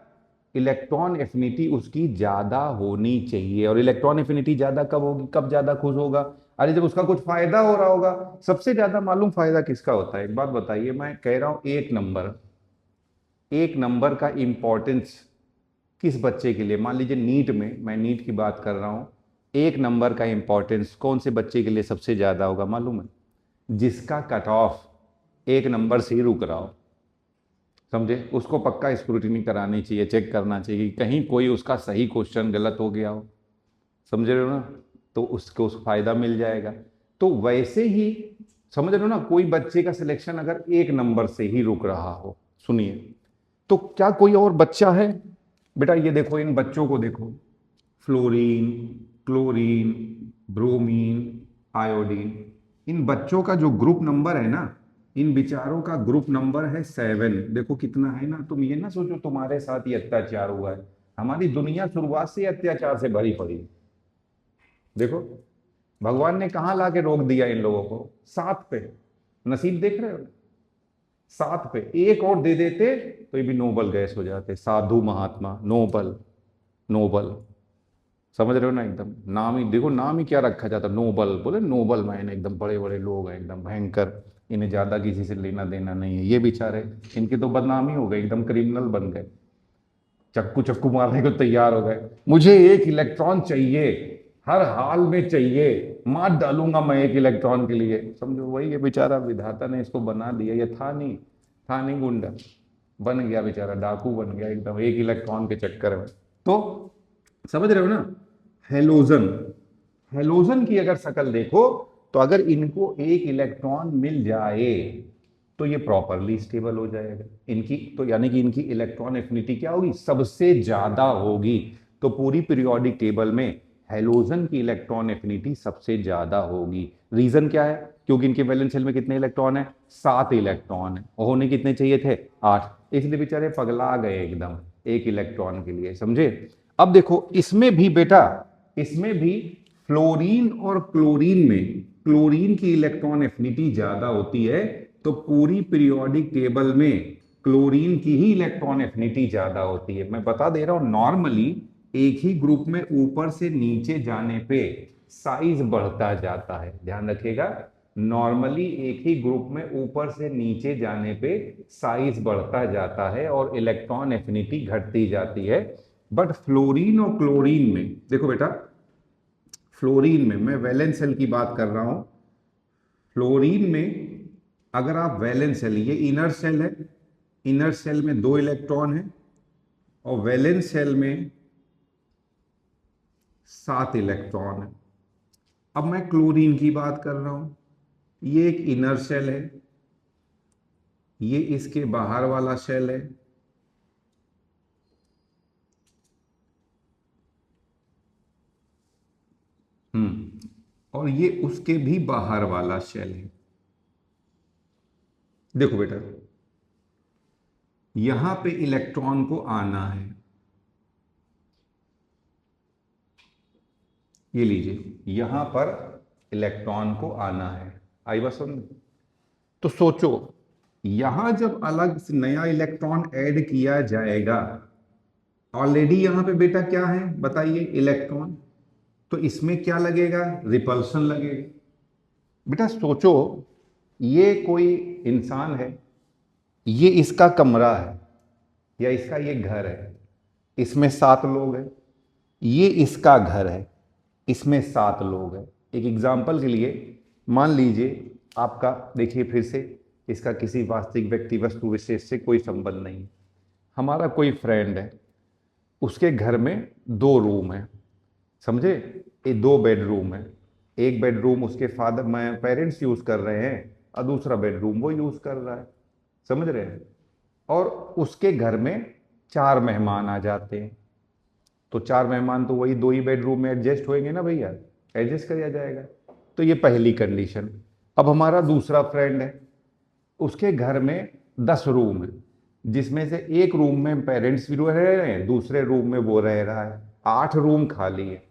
इलेक्ट्रॉन एफिनिटी उसकी ज्यादा होनी चाहिए, और इलेक्ट्रॉन एफिनिटी ज्यादा कब होगी, कब ज्यादा खुश होगा, अरे जब उसका कुछ फायदा हो रहा होगा। सबसे ज्यादा मालूम फायदा किसका होता है, एक बात बताइए, मैं कह रहा हूं एक नंबर, एक नंबर का इंपॉर्टेंस किस बच्चे के लिए, मान लीजिए नीट में, मैं नीट की बात कर रहा हूं, एक नंबर का इंपॉर्टेंस कौन से बच्चे के लिए सबसे ज्यादा होगा मालूम है, जिसका कट ऑफ एक नंबर से ही रुक रहा हो, समझे, उसको पक्का स्क्रूटिनी करानी चाहिए, चेक करना चाहिए कि कहीं कोई उसका सही क्वेश्चन गलत हो गया हो, समझ रहे हो ना, तो उसको उस फायदा मिल जाएगा। तो वैसे ही समझ रहे हो ना, कोई बच्चे का सिलेक्शन अगर एक नंबर से ही रुक रहा हो, सुनिए, तो क्या कोई और बच्चा है बेटा ये देखो, इन बच्चों को देखो, फ्लोरीन, क्लोरीन, ब्रोमीन, आयोडीन, इन बच्चों का जो ग्रुप नंबर है ना, इन विचारों का ग्रुप नंबर है 7। देखो कितना है ना। तुम ये ना सोचो तुम्हारे साथ ये अत्याचार हुआ है, हमारी दुनिया शुरुआत से अत्याचार से भरी पड़ी है। देखो भगवान ने कहाँ ला के रोक दिया इन लोगों को, 7 पे। नसीब देख रहे हो, 7 पे। एक और दे देते तो ये भी नोबल गैस हो जाते, साधु महात्मा नोबल। नोबल, समझ रहे हो ना? एकदम नाम ही देखो, नाम ही क्या रखा जाता, नोबल। बोले नोबल मैन, एकदम बड़े बड़े लोग हैं, एकदम भयंकर, इन्हें ज्यादा किसी से लेना देना नहीं है। ये बेचारे, इनकी तो बदनामी हो गई, एकदम क्रिमिनल बन गए, चक्कू चक्कू मारने को तैयार हो गए। मुझे एक इलेक्ट्रॉन चाहिए, हर हाल में चाहिए, मार डालूंगा मैं एक इलेक्ट्रॉन के लिए। समझो वही, ये बेचारा विधाता ने इसको बना दिया। ये था नहीं गुंडा, बन गया बेचारा, डाकू बन गया एकदम, एक इलेक्ट्रॉन के चक्कर में। तो समझ रहे हो ना? हेलोजन, हेलोजन की अगर शक्ल देखो, तो अगर इनको एक इलेक्ट्रॉन मिल जाए तो ये प्रॉपरली स्टेबल हो जाएगा। इनकी तो यानी कि इनकी इलेक्ट्रॉन एफिनिटी क्या होगी, सबसे ज्यादा होगी। तो पूरी पीरियोडिक टेबल में हेलोजन की इलेक्ट्रॉन एफिनिटी सबसे ज्यादा होगी। रीजन क्या है? क्योंकि इनके वैलेंस शेल में कितने इलेक्ट्रॉन है? 7 इलेक्ट्रॉन है, और होने कितने चाहिए थे? 8। इसलिए बेचारे पगला गए एकदम एक इलेक्ट्रॉन के लिए, समझे? अब देखो इसमें भी बेटा, इसमें भी फ्लोरीन और क्लोरीन में क्लोरीन की इलेक्ट्रॉन एफिनिटी ज्यादा होती है। तो पूरी पीरियोडिक टेबल में क्लोरीन की ही इलेक्ट्रॉन एफिनिटी ज्यादा होती है। मैं बता दे रहा हूं, नॉर्मली एक ही ग्रुप में ऊपर से नीचे जाने पे साइज बढ़ता जाता है, ध्यान रखिएगा। नॉर्मली एक ही ग्रुप में ऊपर से नीचे जाने पे साइज बढ़ता जाता है और इलेक्ट्रॉन एफिनिटी घटती जाती है। बट फ्लोरीन और क्लोरीन में देखो बेटा, फ्लोरीन में मैं वैलेंस शेल की बात कर रहा हूं। फ्लोरीन में अगर आप वैलेंस शेल, ये इनर शेल है, इनर शेल में 2 इलेक्ट्रॉन है, और वैलेंस शेल में 7 इलेक्ट्रॉन है। अब मैं क्लोरीन की बात कर रहा हूं, ये एक इनर शेल है, ये इसके बाहर वाला शेल है, और ये उसके भी बाहर वाला शेल है। देखो बेटा, यहां पे इलेक्ट्रॉन को आना है, ये लीजिए, यहां पर इलेक्ट्रॉन को आना है। आई बात समझ? तो सोचो, यहां जब अलग से नया इलेक्ट्रॉन ऐड किया जाएगा, ऑलरेडी यहां पे बेटा क्या है बताइए, इलेक्ट्रॉन, तो इसमें क्या लगेगा? रिपल्शन लगेगा। बेटा सोचो, ये कोई इंसान है, ये इसका कमरा है या इसका ये घर है, इसमें 7 लोग हैं। ये इसका घर है, इसमें 7 लोग हैं। एक एग्जाम्पल के लिए मान लीजिए आपका, देखिए फिर से, इसका किसी वास्तविक व्यक्ति वस्तु विशेष से कोई संबंध नहीं। हमारा कोई फ्रेंड है, उसके घर में 2 रूम है, समझे? ये 2 बेडरूम है। एक बेडरूम उसके फादर में पेरेंट्स यूज कर रहे हैं, और दूसरा बेडरूम वो यूज कर रहा है, समझ रहे हैं? और उसके घर में 4 मेहमान आ जाते हैं, तो 4 मेहमान तो वही 2 ही बेडरूम में एडजस्ट होंगे ना भैया, एडजस्ट किया जाएगा। तो ये पहली कंडीशन। अब हमारा दूसरा फ्रेंड है, उसके घर में 10 रूम है, जिसमें से एक रूम में पेरेंट्स भी रह रहे हैं, दूसरे रूम में वो रह रहा है। 8 रूम खाली है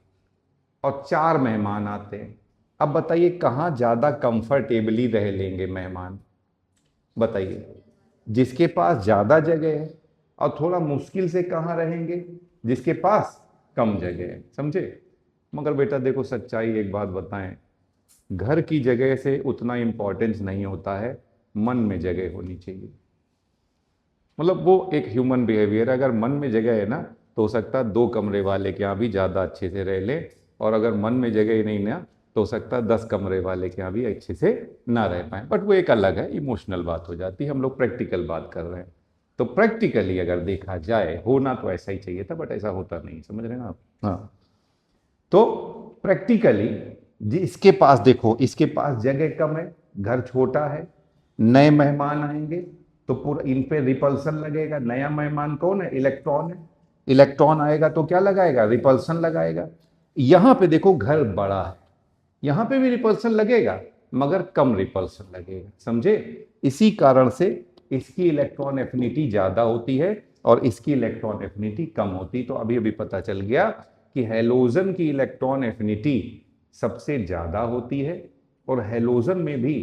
और 4 मेहमान आते हैं। अब बताइए कहाँ ज्यादा कंफर्टेबली रह लेंगे मेहमान? बताइए, जिसके पास ज्यादा जगह है, और थोड़ा मुश्किल से कहाँ रहेंगे? जिसके पास कम जगह है, समझे? मगर बेटा देखो, सच्चाई एक बात बताएं, घर की जगह से उतना इंपॉर्टेंस नहीं होता है, मन में जगह होनी चाहिए। मतलब वो एक ह्यूमन बिहेवियर है। अगर मन में जगह है ना, तो हो सकता है 2 कमरे वाले के यहाँ भी ज़्यादा अच्छे से रह ले, और अगर मन में जगह ही नहीं ना, तो हो सकता है 10 कमरे वाले के यहाँ भी अच्छे से ना रह पाए। बट वो एक अलग है, इमोशनल बात हो जाती है, हम लोग प्रैक्टिकल बात कर रहे हैं। तो प्रैक्टिकली अगर देखा जाए, होना तो ऐसा ही चाहिए था, बट ऐसा होता नहीं, समझ रहे हैं ना आप? हाँ, तो प्रैक्टिकली इसके पास देखो, इसके पास जगह कम है, घर छोटा है, नए मेहमान आएंगे तो पूरा इन पे रिपल्सन लगेगा। नया मेहमान कौन है? इलेक्ट्रॉन है। इलेक्ट्रॉन आएगा तो क्या लगाएगा, रिपल्सन लगाएगा। यहां पे देखो घर बड़ा है, यहां पे भी रिपल्सन लगेगा मगर कम रिपल्सन लगेगा, समझे। इसी कारण से इसकी इलेक्ट्रॉन एफिनिटी ज्यादा होती है और इसकी इलेक्ट्रॉन एफिनिटी कम होती। तो अभी अभी पता चल गया कि हैलोजन की इलेक्ट्रॉन एफिनिटी सबसे ज्यादा होती है और हैलोजन में भी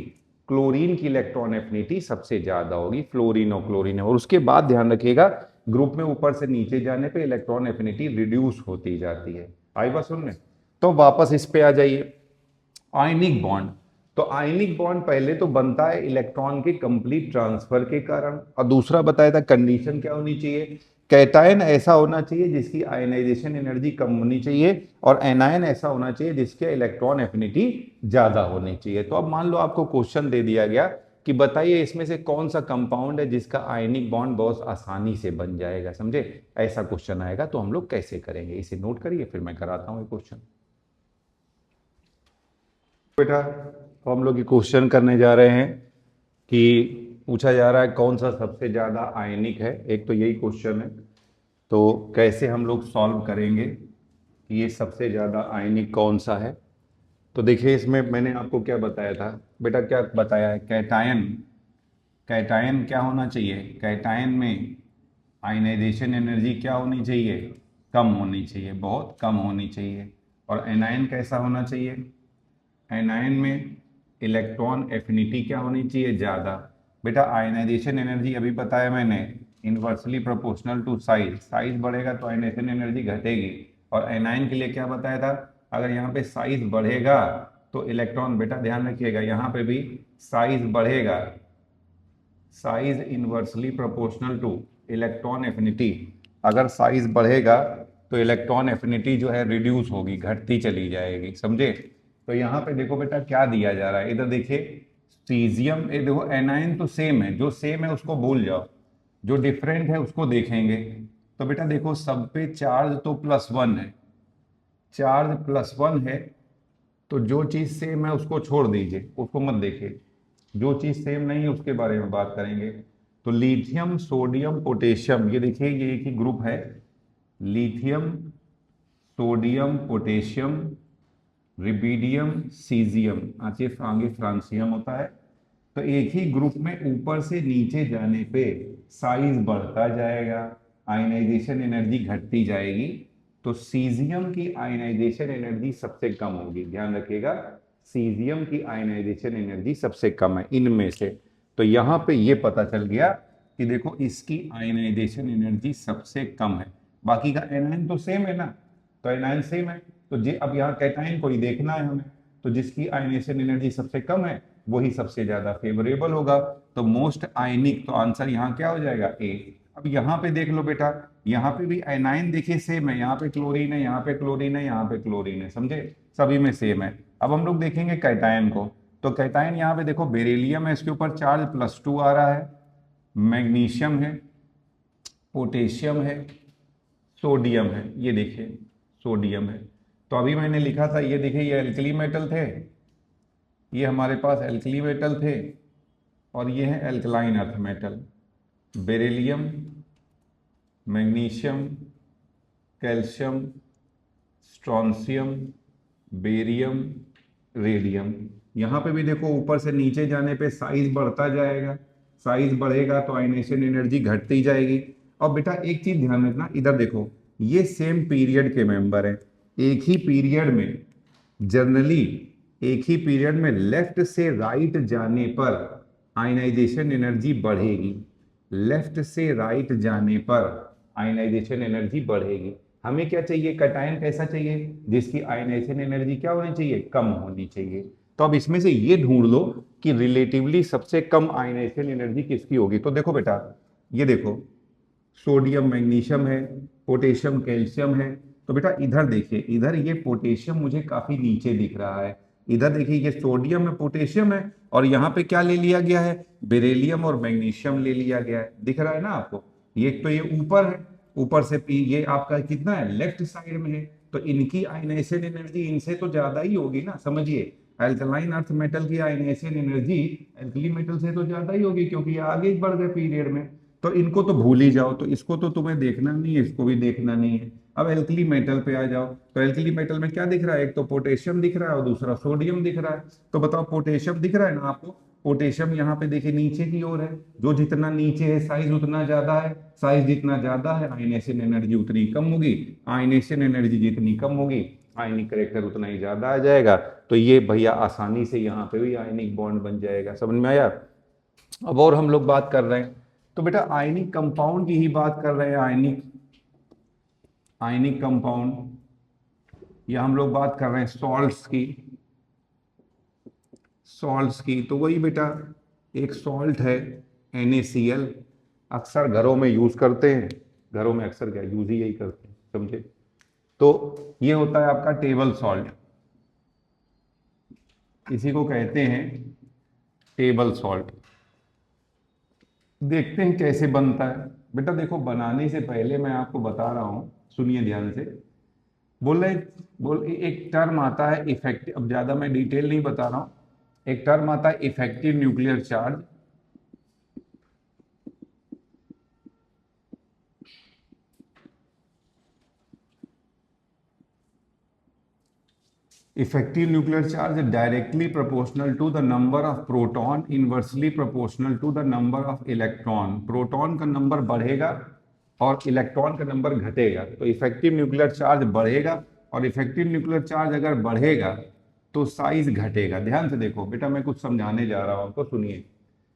क्लोरीन की इलेक्ट्रॉन एफिनिटी सबसे ज्यादा होगी, फ्लोरीन और क्लोरीन है। और उसके बाद ध्यान रखिएगा ग्रुप में ऊपर से नीचे जाने पे इलेक्ट्रॉन एफिनिटी रिड्यूस होती जाती है। आई बात सुनने। तो वापस इस पे आ जाइए, आयनिक बॉन्ड। तो आयनिक बॉन्ड पहले तो बनता है इलेक्ट्रॉन के कंप्लीट ट्रांसफर के कारण, और दूसरा बताया था कंडीशन क्या होनी चाहिए, कैटायन ऐसा होना चाहिए जिसकी आयनाइजेशन एनर्जी कम होनी चाहिए और एनायन ऐसा होना चाहिए जिसके इलेक्ट्रॉन एफिनिटी ज्यादा होनी चाहिए। तो अब मान लो आपको क्वेश्चन दे दिया गया कि बताइए इसमें से कौन सा कंपाउंड है जिसका आयनिक बॉन्ड बहुत आसानी से बन जाएगा, समझे। ऐसा क्वेश्चन आएगा तो हम लोग कैसे करेंगे, इसे नोट करिए फिर मैं कराता हूँ ये क्वेश्चन। बेटा तो हम लोग ये क्वेश्चन करने जा रहे हैं कि पूछा जा रहा है कौन सा सबसे ज्यादा आयनिक है, एक तो यही क्वेश्चन है। तो कैसे हम लोग सॉल्व करेंगे कि ये सबसे ज्यादा आयनिक कौन सा है। तो देखिए इसमें मैंने आपको क्या बताया था बेटा, क्या बताया है, कैटायन। कैटायन क्या होना चाहिए, कैटायन में आयनाइजेशन एनर्जी क्या होनी चाहिए, कम होनी चाहिए, बहुत कम होनी चाहिए। और एनायन कैसा होना चाहिए, एनायन में इलेक्ट्रॉन एफिनिटी क्या होनी चाहिए, ज़्यादा। बेटा आयनाइजेशन एनर्जी अभी बताया मैंने, inversely proportional to size, size बढ़ेगा तो आयनाइजेशन एनर्जी घटेगी। और एनायन के लिए क्या बताया था, अगर यहाँ पे साइज बढ़ेगा तो इलेक्ट्रॉन, बेटा ध्यान रखिएगा यहाँ पे भी साइज बढ़ेगा, size inversely proportional two electron affinity. अगर साइज बढ़ेगा तो इलेक्ट्रॉन एफिनिटी जो है रिड्यूस होगी, घटती चली जाएगी, समझे। तो यहाँ पे देखो बेटा क्या दिया जा रहा है, इधर देखिए सीजियम, ये देखो एनायन तो सेम है, जो सेम है उसको भूल जाओ, जो डिफरेंट है उसको देखेंगे। तो बेटा देखो सब पे चार्ज तो +1 है, चार्ज +1 है, तो जो चीज सेम है उसको छोड़ दीजिए, उसको मत देखिए। जो चीज सेम नहीं है उसके बारे में बात करेंगे। तो लिथियम सोडियम पोटेशियम, ये देखिए ये एक ही ग्रुप है, lithium sodium potassium rubidium caesium, आगे आगे फ्रांसियम होता है। तो एक ही ग्रुप में ऊपर से नीचे जाने पे साइज बढ़ता जाएगा, आयनाइजेशन एनर्जी घटती जाएगी। तो सीजियम की आयनाइजेशन एनर्जी सबसे कम होगी, ध्यान रखिएगा, सीजियम की आयनाइजेशन एनर्जी सबसे कम है इनमें से। तो यहाँ पे ये पता चल गया कि देखो इसकी आयनाइजेशन एनर्जी सबसे कम है, बाकी का एनायन तो सेम है ना, तो एनायन सेम है। तो जे अब यहाँ कैटायन को ही देखना है हमें, तो जिसकी आयनेशन एनर्जी सबसे कम है वही सबसे ज्यादा फेवरेबल होगा। तो मोस्ट आयनिक, तो आंसर यहाँ क्या हो जाएगा, ए। अब यहाँ पे देख लो बेटा, यहाँ पे भी एनायन देखिए सेम है, यहाँ पे क्लोरीन है, यहाँ पे क्लोरीन है, यहाँ पे क्लोरीन है, समझे, सभी में सेम है। अब हम लोग देखेंगे कैटायन को, तो कैटायन यहाँ पे देखो बेरिलियम है, इसके ऊपर चार्ज +2 आ रहा है, मैग्नीशियम है, पोटेशियम है, सोडियम है, ये देखिए सोडियम है। तो अभी मैंने लिखा था, ये देखिए ये एल्कली मेटल थे, ये हमारे पास एल्कली मेटल थे, और ये है alkaline earth metal, beryllium, magnesium, calcium, strontium, barium, radium. यहाँ पे भी देखो ऊपर से नीचे जाने पे साइज बढ़ता जाएगा, साइज बढ़ेगा तो आयनेशन एनर्जी घटती जाएगी। और बेटा एक चीज ध्यान रखना, इधर देखो ये सेम पीरियड के मेंबर हैं, एक ही पीरियड में, जनरली एक ही पीरियड में लेफ्ट से राइट जाने पर आयनाइजेशन एनर्जी बढ़ेगी, लेफ्ट से राइट जाने पर आयनाइजेशन एनर्जी बढ़ेगी। हमें क्या चाहिए, कैटायन कैसा चाहिए, जिसकी आयनाइजेशन एनर्जी क्या होनी चाहिए, कम होनी चाहिए। तो अब इसमें से ये ढूंढ लो कि रिलेटिवली सबसे कम आयनाइजेशन एनर्जी किसकी होगी। तो देखो बेटा, ये देखो सोडियम मैग्नीशियम है, पोटेशियम कैल्शियम है। तो बेटा इधर देखिए, इधर ये पोटेशियम मुझे काफी नीचे दिख रहा है, इधर देखिए ये सोडियम है, पोटेशियम है, और यहाँ पे क्या ले लिया गया है, बेरिलियम और मैग्नीशियम ले लिया गया है, दिख रहा है ना आपको। ये तो ये ऊपर है, ऊपर से ये आपका कितना है, लेफ्ट साइड में है, तो इनकी आयनाइजेशन एनर्जी इनसे तो ज्यादा ही होगी ना, समझिए। अल्कलाइन अर्थ मेटल की आयनाइजेशन एनर्जी एल्कली मेटल से तो ज्यादा ही होगी, क्योंकि ये आगे बढ़ गए पीरियड में। तो इनको तो भूल ही जाओ, तो इसको तो तुम्हें देखना नहीं है, इसको भी देखना नहीं है। अब एल्कली मेटल पे आ जाओ, तो एल्कली मेटल में क्या दिख रहा है, एक तो पोटेशियम दिख रहा है और दूसरा सोडियम दिख रहा है। तो बताओ पोटेशियम दिख रहा है ना आपको, पोटेशियम यहाँ पे देखिए नीचे की ओर है, जो जितना नीचे है साइज उतना ज्यादा है, साइज जितना ज्यादा है आयनेशन एनर्जी उतनी कम होगी, आयनेशन एनर्जी जितनी कम होगी आयनिक करेक्टर उतना ही ज्यादा आ जाएगा। तो ये भैया आसानी से यहाँ पे भी आयनिक बॉन्ड बन जाएगा, समझ में आया। अब और हम लोग बात कर रहे हैं, तो बेटा आयनिक कंपाउंड की ही बात कर रहे हैं, आयनिक आयनिक कंपाउंड, या हम लोग बात कर रहे हैं सॉल्ट्स की, सॉल्ट्स की। तो वही बेटा एक सॉल्ट है NaCl, अक्सर घरों में यूज करते हैं, घरों में अक्सर क्या यूज ही यही करते हैं, समझे। तो ये होता है आपका टेबल सॉल्ट, इसी को कहते हैं टेबल सॉल्ट। देखते हैं कैसे बनता है। बेटा देखो बनाने से पहले मैं आपको बता रहा हूं, सुनिए ध्यान से। बोल रहे बोल एक टर्म आता है इफेक्टिव, अब ज्यादा मैं डिटेल नहीं बता रहा हूं, एक टर्म आता है effective nuclear charge. Effective nuclear charge directly proportional to the number of proton, inversely proportional to the number of electron. Proton का नंबर बढ़ेगा और इलेक्ट्रॉन का नंबर घटेगा, तो इफेक्टिव न्यूक्लियर चार्ज बढ़ेगा, और इफेक्टिव न्यूक्लियर चार्ज अगर बढ़ेगा तो साइज घटेगा। ध्यान से देखो बेटा, मैं कुछ समझाने जा रहा हूं आपको, सुनिए।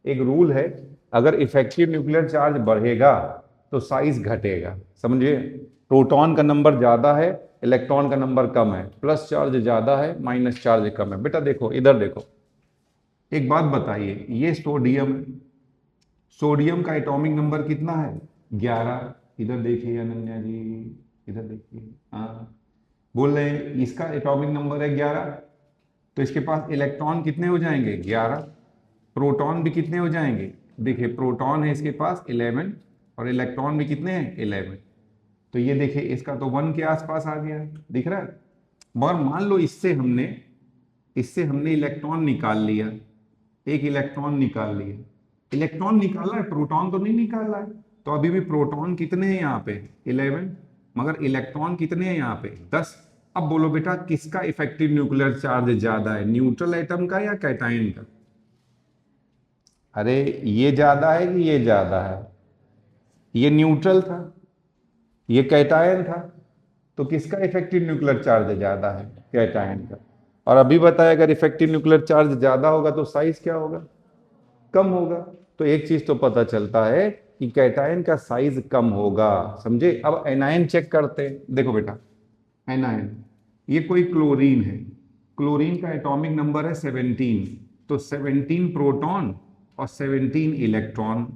एक रूल है, अगर इफेक्टिव न्यूक्लियर चार्ज बढ़ेगा तो साइज घटेगा, समझिए। प्रोटॉन का नंबर ज्यादा है, इलेक्ट्रॉन का नंबर कम है, प्लस चार्ज ज्यादा है माइनस चार्ज कम है। बेटा देखो इधर देखो, एक बात बताइए, ये सोडियम है, सोडियम का एटॉमिक नंबर कितना है 11। इधर देखिए अनन्या जी, इधर देखिए, हाँ बोल रहे हैं इसका एटॉमिक नंबर है 11, तो इसके पास इलेक्ट्रॉन कितने हो जाएंगे 11, प्रोटॉन भी कितने हो जाएंगे, देखिए प्रोटॉन है इसके पास 11 और इलेक्ट्रॉन भी कितने हैं 11। तो ये देखिए इसका तो 1 के आसपास आ गया, दिख रहा है। मगर मान लो इससे हमने इलेक्ट्रॉन निकाल लिया, एक इलेक्ट्रॉन निकाल लिया, इलेक्ट्रॉन निकाला है, प्रोटॉन तो नहीं निकाला है। तो अभी भी प्रोटॉन कितने हैं यहाँ पे 11, मगर इलेक्ट्रॉन कितने हैं यहाँ पे 10। अब बोलो बेटा किसका इफेक्टिव न्यूक्लियर चार्ज ज्यादा है, न्यूट्रल एटम का या कैटायन का। अरे ये ज्यादा है कि ये ज्यादा है, ये न्यूट्रल था, ये कैटायन था, तो किसका इफेक्टिव न्यूक्लियर चार्ज ज्यादा है, कैटायन का। और अभी बताया अगर इफेक्टिव न्यूक्लियर चार्ज ज्यादा होगा तो साइज क्या होगा, कम होगा। तो एक चीज तो पता चलता है कि कैटायन का साइज कम होगा, समझे। अब एनायन चेक करते हैं, देखो बेटा एनायन, ये कोई क्लोरीन है, क्लोरीन का एटॉमिक नंबर है 17, तो 17 प्रोटॉन और 17 इलेक्ट्रॉन।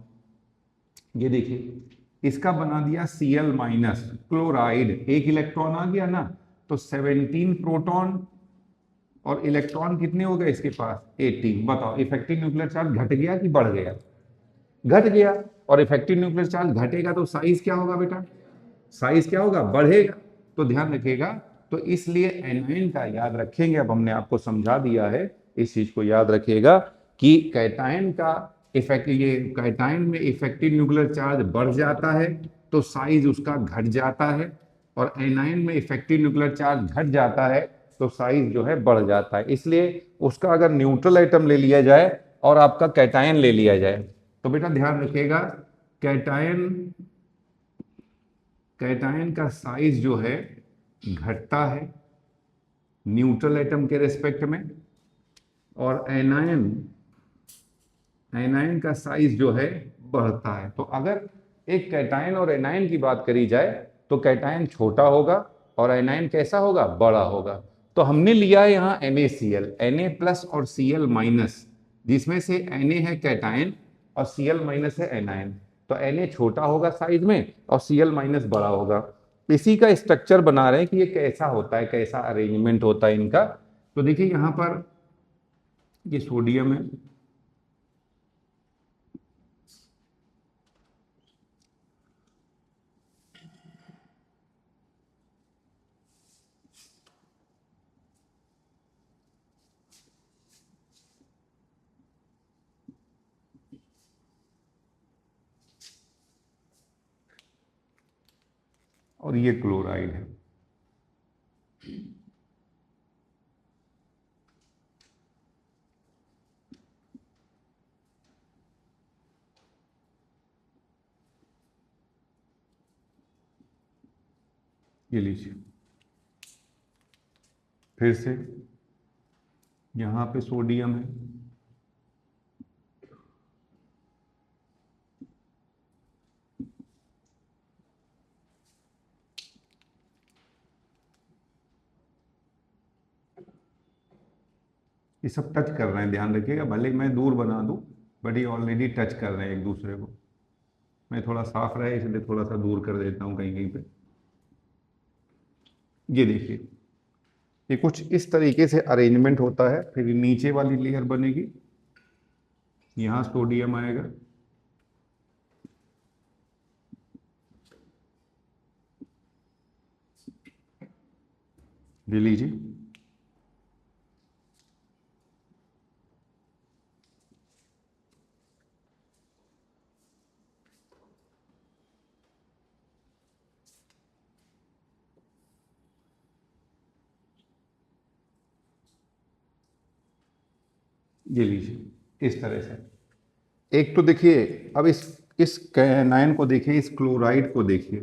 ये देखिए इसका बना दिया Cl माइनस क्लोराइड, एक इलेक्ट्रॉन आ गया ना, तो 17 प्रोटॉन और इलेक्ट्रॉन कितने हो गए इसके पास 18। बताओ इफेक्टिव न्यूक्लियर चार्ज घट गया कि बढ़ गया, घट गया। और इफेक्टिव न्यूक्लियर चार्ज घटेगा तो साइज क्या होगा बेटा, साइज क्या होगा बढ़ेगा। तो ध्यान रखिएगा, तो इसलिए एनायन का याद रखेंगे, अब हमने आपको समझा दिया है, इस चीज को याद रखिएगा कि कैटायन का इफेक्ट, ये कैटायन में इफेक्टिव न्यूक्लियर चार्ज बढ़ जाता है तो साइज उसका घट जाता है, और एनायन में इफेक्टिव न्यूक्लियर चार्ज घट जाता है तो साइज जो है बढ़ जाता है। इसलिए उसका अगर न्यूट्रल एटम ले लिया जाए और आपका कैटायन ले लिया जाए, तो बेटा ध्यान रखिएगा कैटायन, कैटायन का साइज जो है घटता है न्यूट्रल एटम के रेस्पेक्ट में, और एनायन, एनायन का साइज जो है बढ़ता है। तो अगर एक कैटायन और एनायन की बात करी जाए तो कैटायन छोटा होगा और एनायन कैसा होगा, बड़ा होगा। तो हमने लिया है यहाँ NaCl, Na प्लस और Cl माइनस, जिसमें से Na है कैटायन और Cl माइनस है एनायन। तो Na छोटा होगा साइज में और Cl माइनस बड़ा होगा। इसी का स्ट्रक्चर बना रहे हैं कि ये कैसा होता है, कैसा अरेंजमेंट होता है इनका। तो देखिए यहाँ पर ये सोडियम है, और ये क्लोराइड है। ये लीजिए, फिर से यहाँ पे सोडियम है, ये सब टच कर रहे हैं, ध्यान रखिएगा, भले ही मैं दूर बना दूं बट ये ऑलरेडी टच कर रहे हैं एक दूसरे को। मैं थोड़ा साफ रहे इसलिए थोड़ा सा दूर कर देता हूँ कहीं कहीं पे। ये देखिए, ये कुछ इस तरीके से अरेंजमेंट होता है। फिर नीचे वाली लेयर बनेगी, यहाँ सोडियम आएगा, ले लीजिए, ये लीजिए इस तरह से। एक तो देखिए, अब इस कैनाइन को देखिए, इस क्लोराइड को देखिए।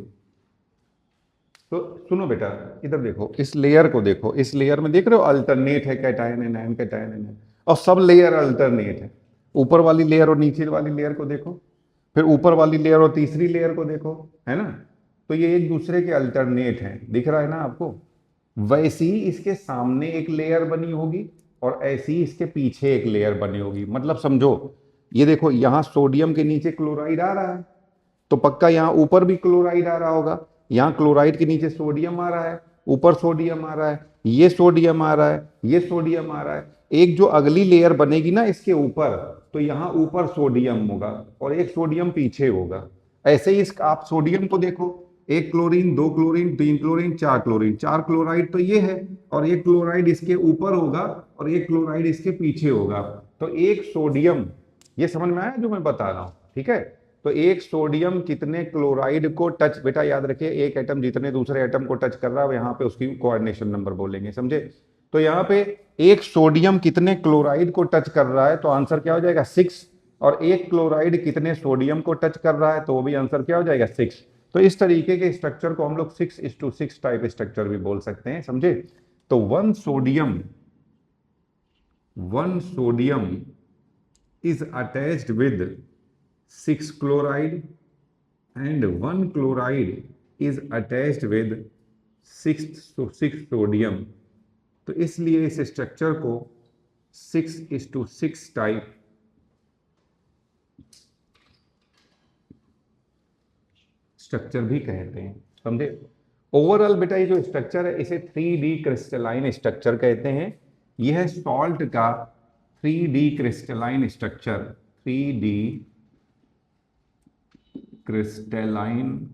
तो सुनो बेटा, इधर देखो, इस लेयर को देखो, इस लेयर में देख रहे हो अल्टरनेट है, कैटायन एनायन कैटायन एनायन, और सब लेयर अल्टरनेट है। ऊपर वाली लेयर और नीचे वाली लेयर को देखो, फिर ऊपर वाली लेयर और तीसरी लेयर को देखो, है ना। तो ये एक दूसरे के अल्टरनेट हैं, दिख रहा है ना आपको। वैसी ही इसके सामने एक लेयर बनी होगी और ऐसी ही इसके पीछे एक लेयर बनी होगी। मतलब समझो, ये देखो यहाँ सोडियम के नीचे क्लोराइड आ रहा है, तो पक्का यहाँ ऊपर भी क्लोराइड आ रहा होगा। यहाँ क्लोराइड के नीचे सोडियम आ रहा है, ऊपर सोडियम आ रहा है, ये सोडियम आ रहा है, ये सोडियम आ रहा है। एक जो अगली लेयर बनेगी ना इसके ऊपर, तो यहाँ ऊपर सोडियम होगा और एक सोडियम पीछे होगा। ऐसे ही इस आप सोडियम को देखो, एक क्लोरीन, दो क्लोरीन, तीन क्लोरीन, चार क्लोरीन, चार क्लोराइड तो ये है, और एक क्लोराइड इसके ऊपर होगा और एक क्लोराइड इसके पीछे होगा। तो एक सोडियम, ये समझ में आया जो मैं बता रहा हूं, ठीक है। तो एक सोडियम कितने क्लोराइड को टच, बेटा याद रखिए, एक एटम जितने दूसरे एटम को टच कर रहा है यहाँ पे उसकी कोऑर्डिनेशन नंबर बोलेंगे, समझे। तो यहाँ पे एक सोडियम कितने क्लोराइड को टच कर रहा है, तो आंसर क्या हो जाएगा 6। और एक क्लोराइड कितने सोडियम को टच कर रहा है, तो वो भी आंसर क्या हो जाएगा 6। तो इस तरीके के स्ट्रक्चर को हम लोग 6:6 टाइप स्ट्रक्चर भी बोल सकते हैं, समझे। तो one sodium is attached with 6 chloride and 1 chloride is attached with 6 sodium। तो इसलिए इस स्ट्रक्चर को 6:6 टाइप स्ट्रक्चर भी कहते हैं, समझे। ओवरऑल बेटा ये जो स्ट्रक्चर है इसे 3D क्रिस्टलाइन स्ट्रक्चर कहते हैं। यह है सॉल्ट का 3D crystalline structure, 3D crystalline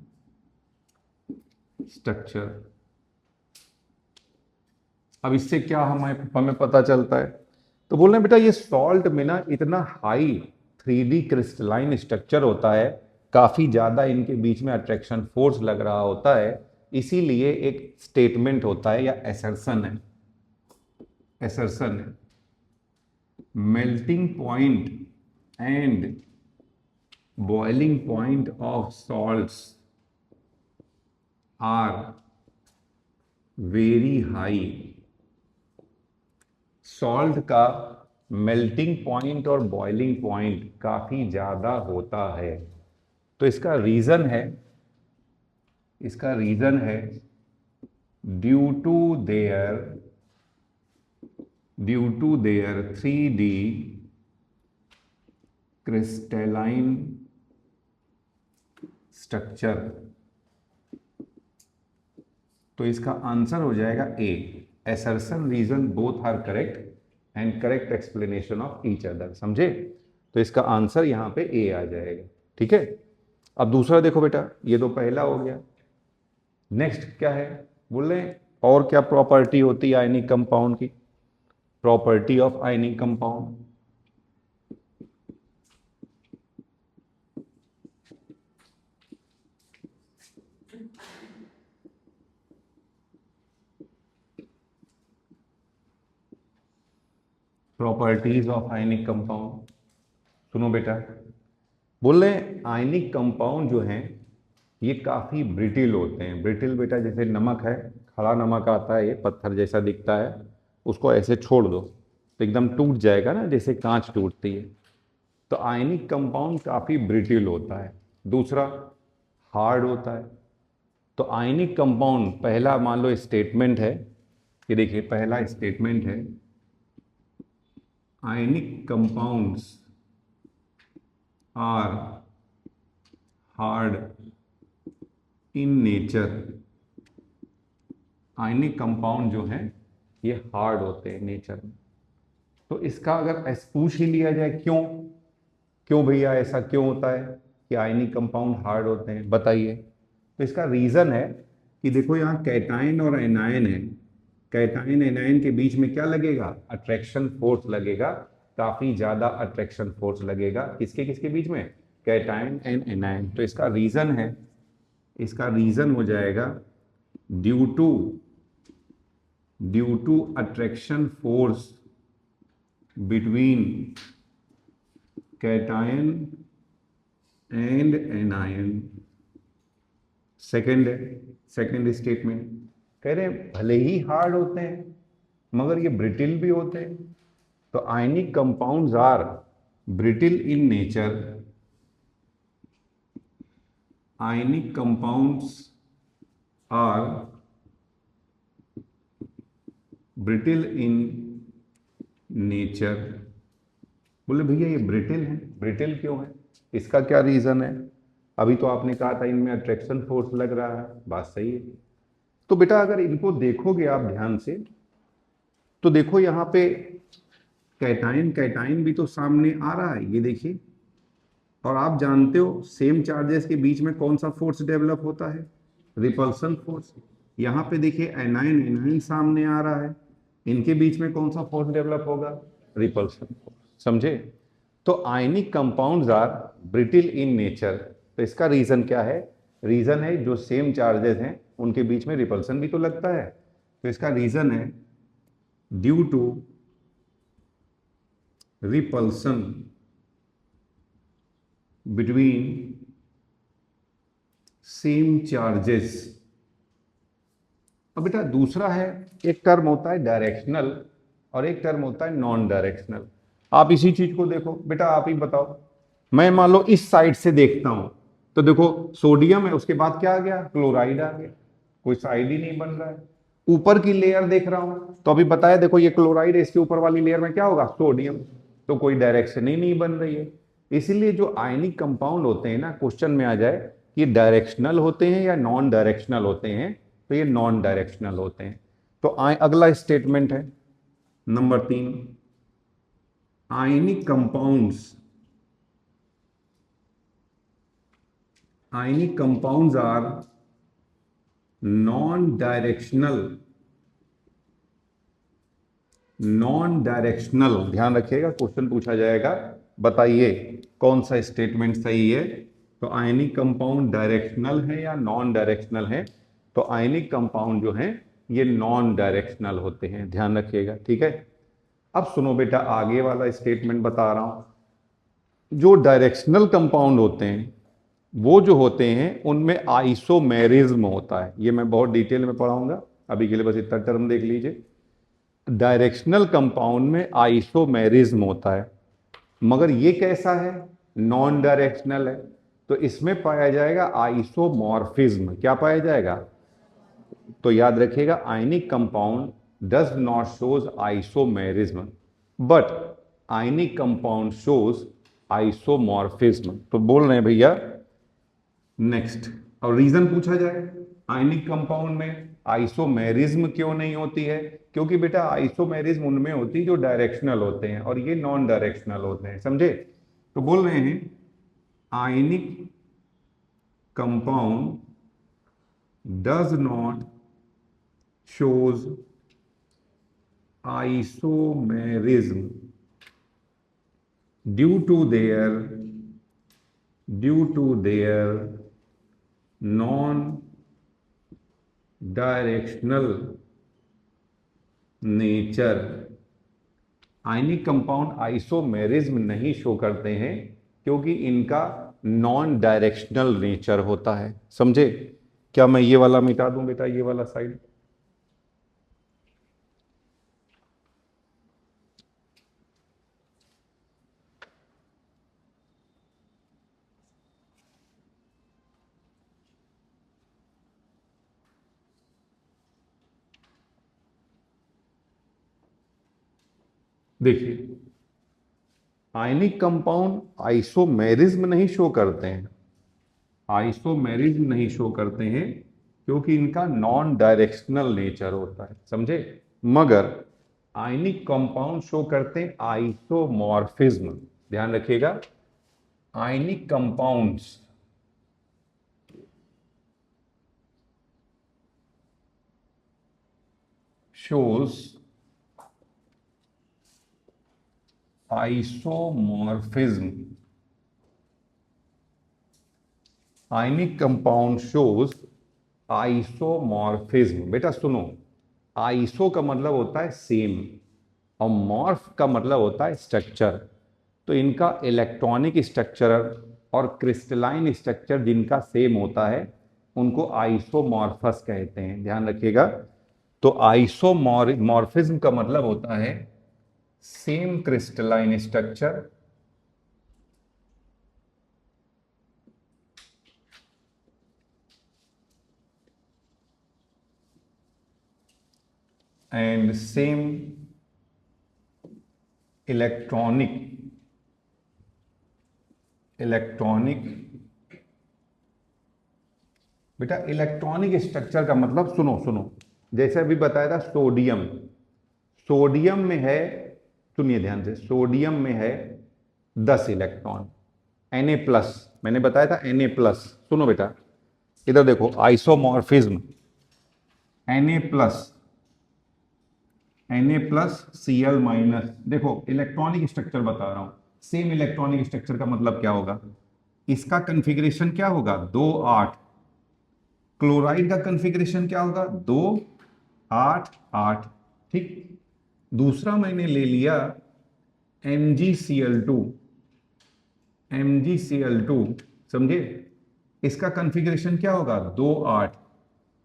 structure. अब इससे क्या हमें हमें पता चलता है, तो बोल रहे हैं बेटा ये सॉल्ट में ना इतना हाई 3D क्रिस्टलाइन स्ट्रक्चर होता है, काफी ज्यादा इनके बीच में अट्रैक्शन फोर्स लग रहा होता है, इसीलिए एक स्टेटमेंट होता है या एसर्शन है, melting point and boiling point of salts are very high. Salt का मेल्टिंग पॉइंट और बॉइलिंग पॉइंट काफी ज्यादा होता है। तो इसका रीजन है due to their 3D crystalline structure. तो इसका आंसर हो जाएगा A. Assertion reason both are correct and correct explanation of each other, समझे। तो इसका आंसर यहां पे ए आ जाएगा, ठीक है। अब दूसरा देखो बेटा, ये तो पहला हो गया। नेक्स्ट क्या है, बोल रहे हैं और क्या प्रॉपर्टी होती है आयनिक कंपाउंड की। Property of ionic compound, properties of ionic compound. सुनो बेटा, बोल रहे हैं आयनिक कंपाउंड जो हैं ये काफी ब्रिटिल होते हैं। ब्रिटिल बेटा जैसे नमक है, खड़ा नमक आता है, ये पत्थर जैसा दिखता है, उसको ऐसे छोड़ दो तो एकदम टूट जाएगा ना, जैसे कांच टूटती है। तो आयनिक कंपाउंड काफी ब्रिटिल होता है। दूसरा, हार्ड होता है। तो आयनिक कंपाउंड, पहला मान लो स्टेटमेंट है, ये देखिए पहला स्टेटमेंट है, ionic compounds are hard in nature. Ionic compound जो है ये हार्ड होते हैं नेचर में। तो इसका अगर पूछ ही लिया जाए क्यों, क्यों भैया ऐसा क्यों होता है कि आयनिक कंपाउंड हार्ड होते हैं, बताइए। तो इसका रीजन है कि देखो यहाँ कैटायन और एनायन है, कैटायन एनायन के बीच में क्या लगेगा, अट्रैक्शन फोर्स लगेगा, काफी ज्यादा अट्रैक्शन फोर्स लगेगा। किसके किसके बीच में, कैटायन एंड एनायन। तो इसका रीजन है, इसका रीजन हो जाएगा due to attraction force between cation and anion. Second है, सेकेंड स्टेटमेंट कह रहे हैं भले ही हार्ड होते हैं मगर ये ब्रिटिल भी होते हैं। तो ionic compounds are brittle in nature, ionic compounds are brittle in nature. बोले भैया ये ब्रिटिल है, ब्रिटिल क्यों है, इसका क्या रीजन है। अभी तो आपने कहा था इनमें अट्रैक्शन फोर्स लग रहा है, बात सही है। तो बेटा अगर इनको देखोगे आप ध्यान से तो देखो यहाँ पे कैटायन, कैटायन भी तो सामने आ रहा है, ये देखिए। और आप जानते हो सेम चार्जेस के बीच में कौन सा फोर्स डेवलप होता है, रिपल्सन फोर्स। यहाँ पे देखिए एनायन, एनायन सामने आ रहा है, इनके बीच में कौन सा फोर्स डेवलप होगा, रिपल्सन फोर्स। समझे। तो ionic compounds are brittle in nature. तो इसका रीजन क्या है, रीजन है जो सेम चार्जेस हैं उनके बीच में रिपल्सन भी तो लगता है। तो इसका रीजन है due to repulsion between same charges. अब बेटा दूसरा है, एक टर्म होता है डायरेक्शनल और एक टर्म होता है नॉन डायरेक्शनल। आप इसी चीज को देखो बेटा, आप ही बताओ। मैं मान लो इस साइड से देखता हूं तो देखो सोडियम है, उसके बाद क्या आ गया, क्लोराइड आ गया, कोई साइड ही नहीं बन रहा है। ऊपर की लेयर देख रहा हूं तो अभी बताया, देखो ये क्लोराइड है, इसके ऊपर वाली लेयर में क्या होगा, सोडियम। तो कोई डायरेक्शन ही नहीं बन रही है। इसीलिए जो आयनिक कंपाउंड होते हैं ना, क्वेश्चन में आ जाए कि डायरेक्शनल होते हैं या नॉन डायरेक्शनल होते हैं, तो ये नॉन डायरेक्शनल होते हैं। तो अगला स्टेटमेंट है number 3, ionic compounds, ionic compounds are non directional, non directional. ध्यान रखिएगा क्वेश्चन पूछा जाएगा, बताइए कौन सा स्टेटमेंट सही है। तो आयनिक कंपाउंड डायरेक्शनल है या नॉन डायरेक्शनल है, तो आयनिक कंपाउंड जो है ये नॉन डायरेक्शनल होते हैं, ध्यान रखिएगा, ठीक है। अब सुनो बेटा आगे वाला स्टेटमेंट बता रहा हूं। जो डायरेक्शनल कंपाउंड होते हैं वो जो होते हैं उनमें आइसोमेरिज्म होता है, ये मैं बहुत डिटेल में पढ़ाऊंगा, अभी के लिए बस इतना टर्म देख लीजिए। डायरेक्शनल कंपाउंड में आइसोमेरिज्म होता है, मगर ये कैसा है, नॉन डायरेक्शनल है। तो इसमें पाया जाएगा आइसोमॉर्फिज्म। क्या पाया जाएगा, तो याद रखिएगा आयनिक compound does not shows isomerism but ionic compound shows isomorphism. तो बोल रहे हैं भैया नेक्स्ट, और रीजन पूछा जाए आयनिक कंपाउंड में आइसोमेरिज्म क्यों नहीं होती है, क्योंकि बेटा आइसोमेरिज्म उनमें होती है जो डायरेक्शनल होते हैं और ये नॉन डायरेक्शनल होते हैं, समझे। तो बोल रहे हैं ionic compound does not shows isomerism due to their non directional nature. Ionic compound isomerism नहीं शो करते हैं क्योंकि इनका नॉन डायरेक्शनल नेचर होता है। समझे? क्या मैं ये वाला मिटा दूं बेटा, ये वाला साइड? देखिए, आयनिक कंपाउंड आइसोमेरिज्म नहीं शो करते हैं, आइसोमेरिज्म नहीं शो करते हैं क्योंकि इनका नॉन डायरेक्शनल नेचर होता है। समझे? मगर आयनिक कंपाउंड शो करते हैं आइसोमॉर्फिज्म। ध्यान रखिएगा, ionic compounds shows isomorphism, ionic compound shows isomorphism. बेटा सुनो, आइसो का मतलब होता है सेम और मॉर्फ का मतलब होता है स्ट्रक्चर। तो इनका इलेक्ट्रॉनिक स्ट्रक्चर और क्रिस्टलाइन स्ट्रक्चर जिनका सेम होता है उनको आइसोमॉर्फस कहते हैं। ध्यान रखिएगा। तो आइसोमॉर्फिज्म का मतलब होता है same crystalline structure and same electronic बेटा इलेक्ट्रॉनिक स्ट्रक्चर का मतलब सुनो सुनो, जैसे अभी बताया था सोडियम, सोडियम में है, सुनिए ध्यान से, सोडियम में है 10 इलेक्ट्रॉन, Na+, मैंने बताया था Na+। सुनो बेटा, इधर देखो आइसोमॉर्फिज्म, Na+Cl-। देखो इलेक्ट्रॉनिक स्ट्रक्चर बता रहा हूं, सेम इलेक्ट्रॉनिक स्ट्रक्चर का मतलब क्या होगा, इसका कन्फिग्रेशन क्या होगा 2 8, क्लोराइड का कन्फिग्रेशन क्या होगा 2 8 8। ठीक। दूसरा मैंने ले लिया MgCl2, MgCl2, समझे? इसका कन्फिग्रेशन क्या होगा 2 8,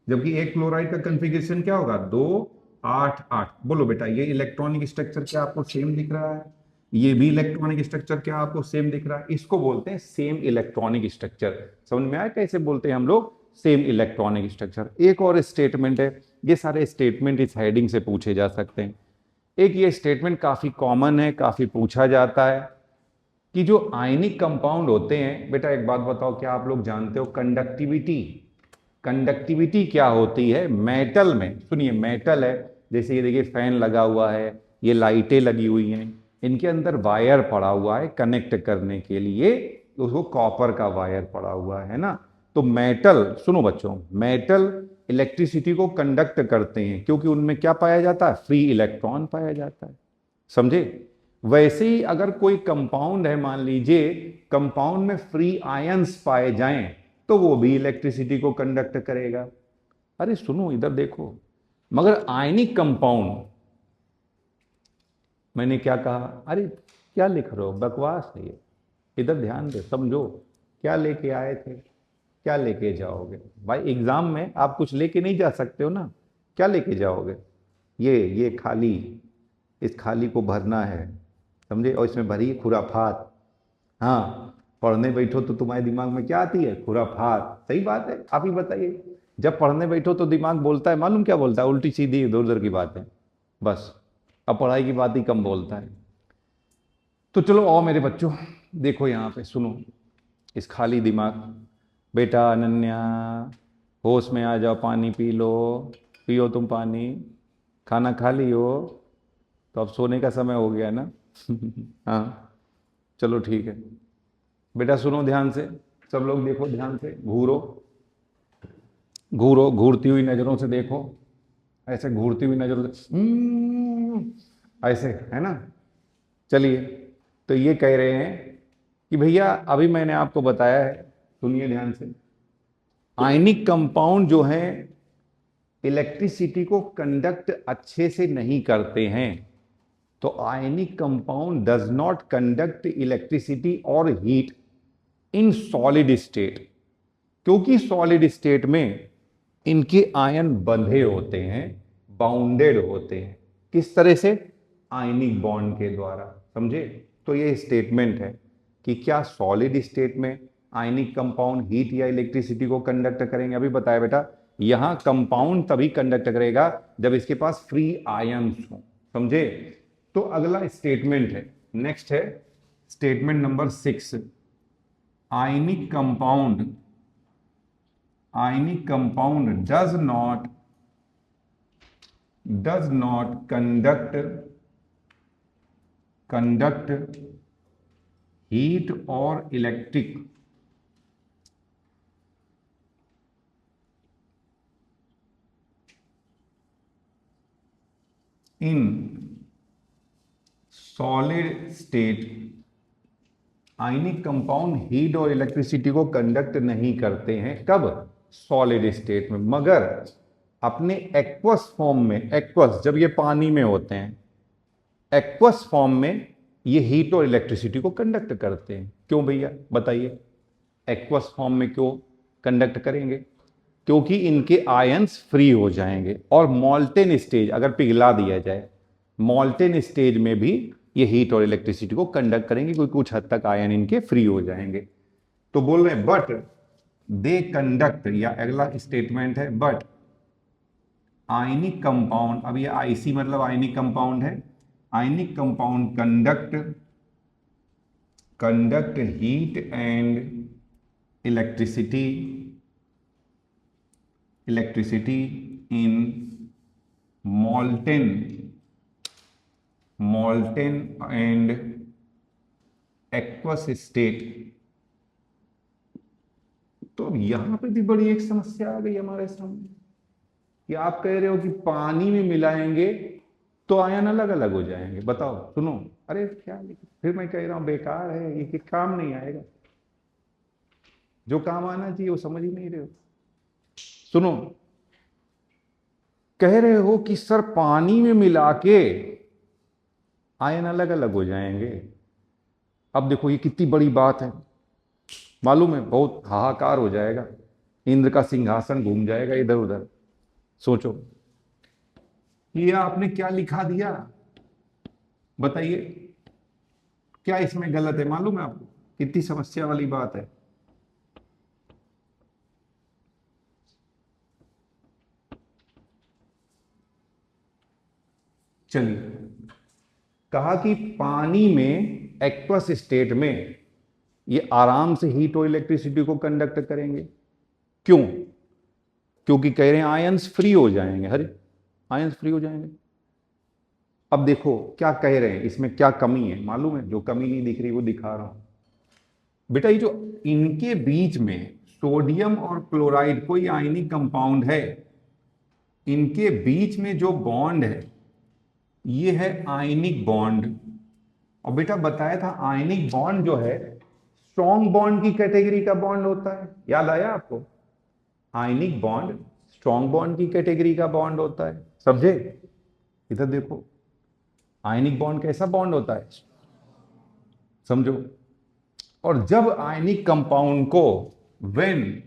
जबकि एक क्लोराइड का कन्फिग्रेशन क्या होगा 2 8 8। बोलो बेटा, ये इलेक्ट्रॉनिक स्ट्रक्चर क्या आपको सेम दिख रहा है? ये भी इलेक्ट्रॉनिक स्ट्रक्चर क्या आपको सेम दिख रहा है? इसको बोलते हैं सेम इलेक्ट्रॉनिक स्ट्रक्चर। समझ में आया कैसे बोलते हैं हम लोग सेम इलेक्ट्रॉनिक स्ट्रक्चर? एक और स्टेटमेंट है, ये सारे स्टेटमेंट इस हेडिंग से पूछे जा सकते हैं। एक ये स्टेटमेंट काफी कॉमन है, काफी पूछा जाता है कि जो आयनिक कंपाउंड होते हैं, बेटा एक बात बताओ, क्या आप लोग जानते हो कंडक्टिविटी, कंडक्टिविटी क्या होती है मेटल में? सुनिए, मेटल है, जैसे ये देखिए फैन लगा हुआ है, ये लाइटें लगी हुई हैं, इनके अंदर वायर पड़ा हुआ है कनेक्ट करने के लिए, उसको कॉपर का वायर पड़ा हुआ है ना। तो मेटल, सुनो बच्चों, मेटल इलेक्ट्रिसिटी को कंडक्ट करते हैं क्योंकि उनमें क्या पाया जाता है, फ्री इलेक्ट्रॉन पाया जाता है। समझे? वैसे ही अगर कोई कंपाउंड है, मान लीजिए कंपाउंड में फ्री आयंस पाए जाएं तो वो भी इलेक्ट्रिसिटी को कंडक्ट करेगा। अरे सुनो इधर देखो, मगर आयनिक कंपाउंड, मैंने क्या कहा? अरे क्या लिख रहे हो, बकवास है ये, इधर ध्यान दे, समझो क्या लेके आए थे, क्या लेके जाओगे भाई? एग्जाम में आप कुछ लेके नहीं जा सकते हो ना, क्या लेके जाओगे? ये खाली, इस खाली को भरना है, समझे? और इसमें भरी खुराफात। हाँ, पढ़ने बैठो तो तुम्हारे दिमाग में क्या आती है, खुराफात। सही बात है, आप ही बताइए, जब पढ़ने बैठो तो दिमाग बोलता है, मालूम क्या बोलता है, उल्टी सीधी इधर उधर की बातें बस, अब पढ़ाई की बात ही कम बोलता है। तो चलो आओ मेरे बच्चों, देखो यहाँ पे सुनो, इस खाली दिमाग, बेटा अनन्या होश में आ जाओ, पानी पी लो, पियो तुम पानी, खाना खा लियो, तो अब सोने का समय हो गया ना। हाँ चलो ठीक है बेटा, सुनो ध्यान से, सब लोग देखो ध्यान से, घूरो घूरो, घूरती हुई नजरों से देखो, ऐसे घूरती हुई नजरों से ऐसे, है ना? चलिए, तो ये कह रहे हैं कि भैया अभी मैंने आपको बताया है, सुनिए ध्यान से, आयनिक कंपाउंड जो हैं इलेक्ट्रिसिटी को कंडक्ट अच्छे से नहीं करते हैं। तो आयनिक compound does not conduct electricity और हीट इन सॉलिड स्टेट, क्योंकि सॉलिड स्टेट में इनके आयन बंधे होते हैं, बाउंडेड होते हैं। किस तरह से? आयनिक बॉन्ड के द्वारा। समझे? तो ये स्टेटमेंट है कि क्या सॉलिड स्टेट में आयनिक कंपाउंड हीट या इलेक्ट्रिसिटी को कंडक्ट करेंगे? अभी बताया बेटा, यहां कंपाउंड तभी कंडक्ट करेगा जब इसके पास फ्री आयन्स हो। समझे? तो अगला स्टेटमेंट है, नेक्स्ट है statement number 6। Ionic compound does not conduct heat or electric in solid state। Ionic compound heat और इलेक्ट्रिसिटी को कंडक्ट नहीं करते हैं, कब? सॉलिड स्टेट में। मगर अपने एक्वस फॉर्म में, एक्वस जब ये पानी में होते हैं, एक्वस फॉर्म में ये हीट और इलेक्ट्रिसिटी को कंडक्ट करते हैं। क्यों भैया बताइए? एक्वस फॉर्म में क्यों कंडक्ट करेंगे? क्योंकि इनके आयंस फ्री हो जाएंगे, और मॉल्टेन स्टेज अगर पिघला दिया जाए, मॉल्टेन स्टेज में भी ये हीट और इलेक्ट्रिसिटी को कंडक्ट करेंगे, क्योंकि कुछ हद तक आयन इनके फ्री हो जाएंगे। तो बोल रहे हैं बट दे कंडक्ट, या अगला स्टेटमेंट है बट आयनिक कंपाउंड, अब ये आईसी मतलब आयनिक कंपाउंड है, ionic compound conduct heat and electricity in molten and aqueous state। तो यहां पे भी बड़ी एक समस्या आ गई हमारे सामने कि आप कह रहे हो कि पानी में मिलाएंगे तो आयन अलग अलग हो जाएंगे। बताओ, सुनो, अरे क्या फिर मैं कह रहा हूं बेकार है ये, कि काम नहीं आएगा। जो काम आना चाहिए वो समझ ही नहीं रहे हो। सुनो, कह रहे हो कि सर पानी में मिला के आयन अलग अलग हो जाएंगे। अब देखो ये कितनी बड़ी बात है, मालूम है? बहुत हाहाकार हो जाएगा, इंद्र का सिंहासन घूम जाएगा इधर उधर। सोचो, ये आपने क्या लिखा दिया, बताइए क्या इसमें गलत है? मालूम है आपको कितनी समस्या वाली बात है? चलिए, कहा कि पानी में एक्वस स्टेट में ये आराम से हीट और इलेक्ट्रिसिटी को कंडक्ट करेंगे। क्यों? क्योंकि कह रहे हैं आयंस फ्री हो जाएंगे। अरे आयंस फ्री हो जाएंगे। अब देखो क्या कह रहे हैं, इसमें क्या कमी है मालूम है? जो कमी नहीं दिख रही वो दिखा रहा हूं बेटा। ये जो इनके बीच में सोडियम और क्लोराइड कोई आयनिक कंपाउंड है, इनके बीच में जो बॉन्ड है ये है आयनिक बॉन्ड। और बेटा बताया था आयनिक बॉन्ड जो है स्ट्रॉन्ग बॉन्ड की कैटेगरी का बॉन्ड होता है। याद आया आपको? आयनिक बॉन्ड स्ट्रॉन्ग बॉन्ड की कैटेगरी का बॉन्ड होता है। समझे? इधर देखो, आयनिक बॉन्ड कैसा बॉन्ड होता है? समझो। और जब आयनिक कंपाउंड को when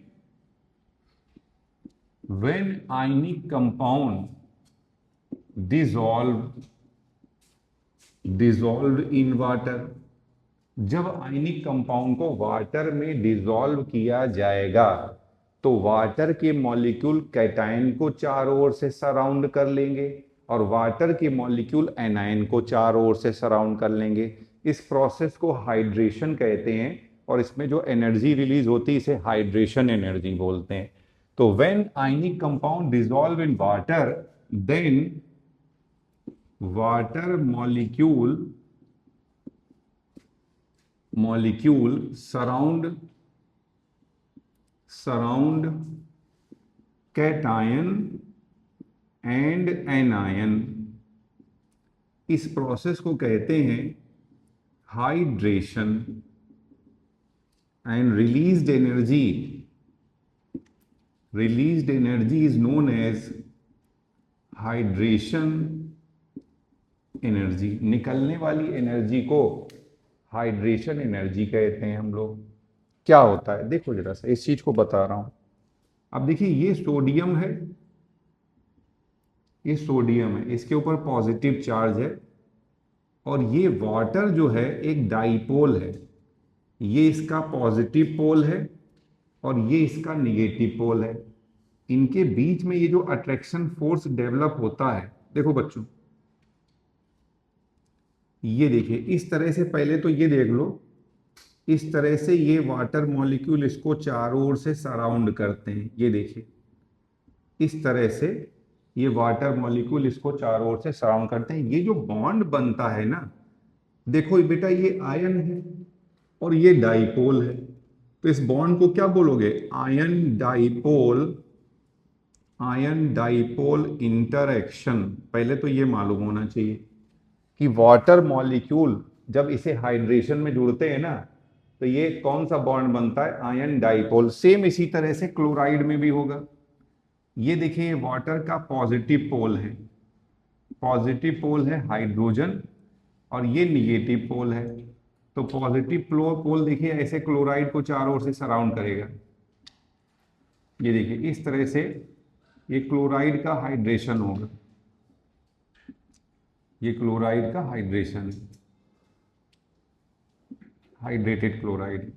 ionic compound dissolve in water, जब आयनिक कंपाउंड को वाटर में डिसॉल्व किया जाएगा तो वाटर के मॉलिक्यूल कैटायन को चारों ओर से सराउंड कर लेंगे और वाटर के मॉलिक्यूल एनायन को चारों ओर से सराउंड कर लेंगे। इस प्रोसेस को हाइड्रेशन कहते हैं, और इसमें जो एनर्जी रिलीज होती है इसे हाइड्रेशन एनर्जी बोलते हैं। तो when ionic compound dissolve in water, then water molecule surround cation and anion। इस प्रोसेस को कहते हैं hydration, and released energy is known as hydration energy, निकलने वाली एनर्जी को हाइड्रेशन एनर्जी कहते हैं हम लोग। क्या होता है देखो जरा सा, इस चीज को बता रहा हूं। अब देखिए ये सोडियम है, ये सोडियम है, इसके ऊपर पॉजिटिव चार्ज है, और ये वाटर जो है एक डाइपोल है, ये इसका पॉजिटिव पोल है और ये इसका निगेटिव पोल है। इनके बीच में ये जो अट्रैक्शन फोर्स डेवलप होता है, देखो बच्चों ये देखिए इस तरह से, पहले तो ये देख लो, इस तरह से ये वाटर मॉलिक्यूल इसको चारों ओर से सराउंड करते हैं। ये देखिए इस तरह से ये वाटर मॉलिक्यूल इसको चारों ओर से सराउंड करते हैं। ये जो बॉन्ड बनता है ना, देखो बेटा ये आयन है और ये डाइपोल है, तो इस बॉन्ड को क्या बोलोगे? Ion dipole, ion dipole interaction. पहले तो ये मालूम होना चाहिए कि वाटर मॉलिक्यूल जब इसे हाइड्रेशन में जुड़ते हैं ना, तो ये कौन सा बॉन्ड बनता है? Ion dipole. सेम इसी तरह से क्लोराइड में भी होगा। ये देखिए वाटर का पॉजिटिव पोल है, पॉजिटिव पोल है हाइड्रोजन, और ये निगेटिव पोल है। तो पॉजिटिव पोल देखिए ऐसे क्लोराइड को चारों ओर से सराउंड करेगा। ये देखिए इस तरह से ये क्लोराइड का हाइड्रेशन होगा, ये क्लोराइड का हाइड्रेशन, हाइड्रेटेड क्लोराइड।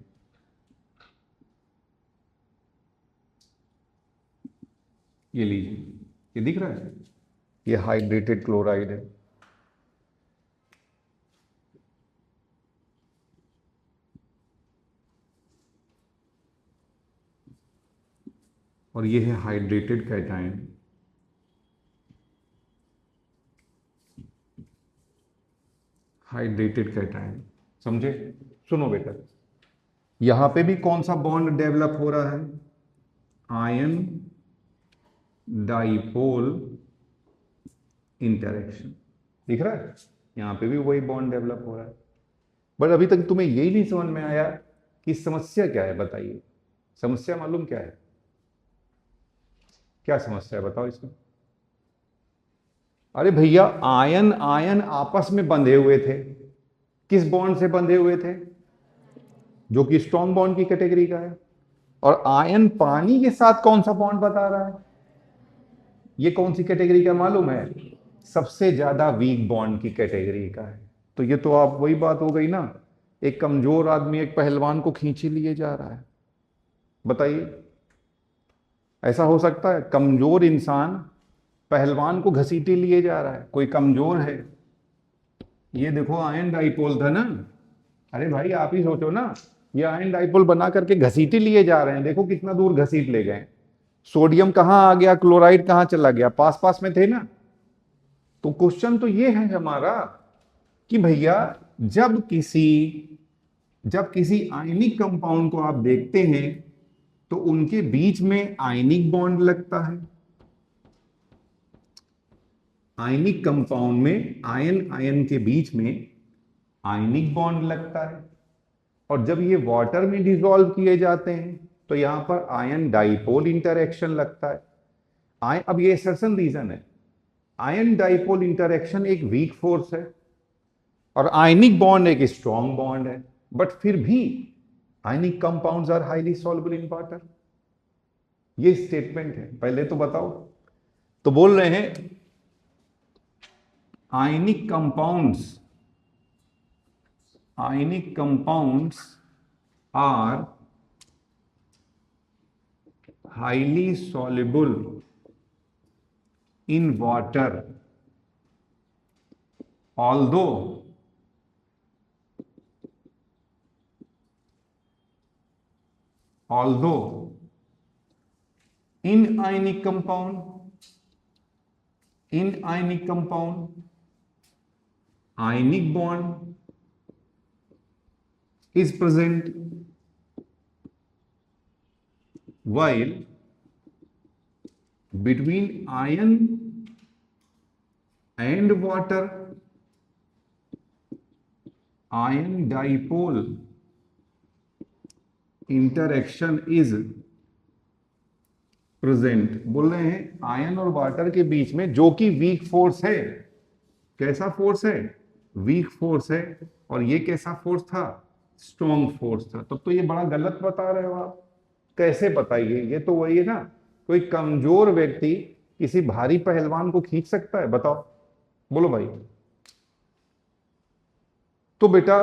ये लीजिए, ये दिख रहा है, ये हाइड्रेटेड क्लोराइड है। और ये है हाइड्रेटेड कैटायन। हाइड्रेटेड कैटायन, समझे? सुनो बेटा, यहां पे भी कौन सा बॉन्ड डेवलप हो रहा है? Ion dipole interaction. दिख रहा है? यहां पे भी वही बॉन्ड डेवलप हो रहा है। बट अभी तक तुम्हें यही नहीं समझ में आया कि समस्या क्या है। बताइए समस्या मालूम क्या है? क्या समस्या है बताओ इसमें। अरे भैया आयन आयन आपस में बंधे हुए थे। किस बॉन्ड से बंधे हुए थे? जो कि स्ट्रॉन्ग बॉन्ड की कैटेगरी का है। और आयन पानी के साथ कौन सा बॉन्ड बता रहा है? ये कौन सी कैटेगरी का मालूम है? सबसे ज्यादा वीक बॉन्ड की कैटेगरी का है। तो ये तो आप वही बात हो गई ना, एक कमजोर आदमी एक पहलवान को खींचे लिए जा रहा है। बताइए ऐसा हो सकता है? कमजोर इंसान पहलवान को घसीटे लिए जा रहा है, कोई कमजोर है। ये देखो आयन डाइपोल था ना। अरे भाई आप ही सोचो ना, ये आयन डाइपोल बना करके घसीटे लिए जा रहे हैं। देखो कितना दूर घसीट ले गए। सोडियम कहां आ गया, क्लोराइड कहां चला गया? पास पास में थे ना। तो क्वेश्चन तो ये है हमारा कि भैया जब किसी आयनिक कंपाउंड को आप देखते हैं तो उनके बीच में आयनिक बॉन्ड लगता है। आयनिक कंपाउंड में आयन आयन के बीच में आयनिक बॉन्ड लगता है, और जब ये वाटर में डिसॉल्व किए जाते हैं तो यहां पर आयन डाइपोल इंटरैक्शन लगता है। अब ये सर्सन रीजन है, आयन डाइपोल इंटरैक्शन एक वीक फोर्स है और आयनिक बॉन्ड एक स्ट्रॉन्ग बॉन्ड है, बट फिर भी ionic compounds are highly soluble in water. ये स्टेटमेंट है। पहले तो बताओ, तो बोल रहे हैं ionic compounds are highly soluble in water, although inorganic compound ionic bond is present, while between iron and water ion dipole interaction is present. बोल रहे हैं आयन और वाटर के बीच में जो कि वीक फोर्स है, कैसा फोर्स है? वीक फोर्स है। और ये कैसा फोर्स था? स्ट्रॉन्ग फोर्स था। तब तो ये बड़ा गलत बता रहे हो आप। कैसे बताइए? ये तो वही है ना, कोई कमजोर व्यक्ति किसी भारी पहलवान को खींच सकता है? बताओ, बोलो भाई। तो बेटा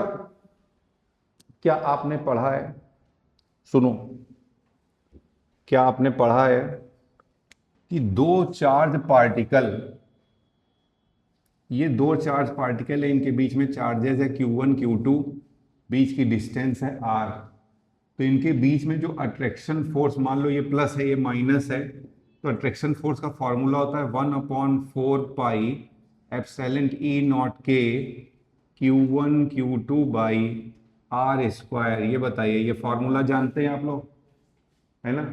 क्या आपने पढ़ा है, सुनो, क्या आपने पढ़ा है कि दो चार्ज पार्टिकल, ये दो चार्ज पार्टिकल है, इनके बीच में चार्जेस है Q1 Q2, बीच की डिस्टेंस है r। तो इनके बीच में जो अट्रैक्शन फोर्स, मान लो ये प्लस है ये माइनस है, तो अट्रैक्शन फोर्स का फॉर्मूला होता है 1/4 पाई एप्सिलॉन E नॉट के Q1 Q2 by are square. ये बताइए, ये फॉर्मूला जानते हैं आप लोग, है ना?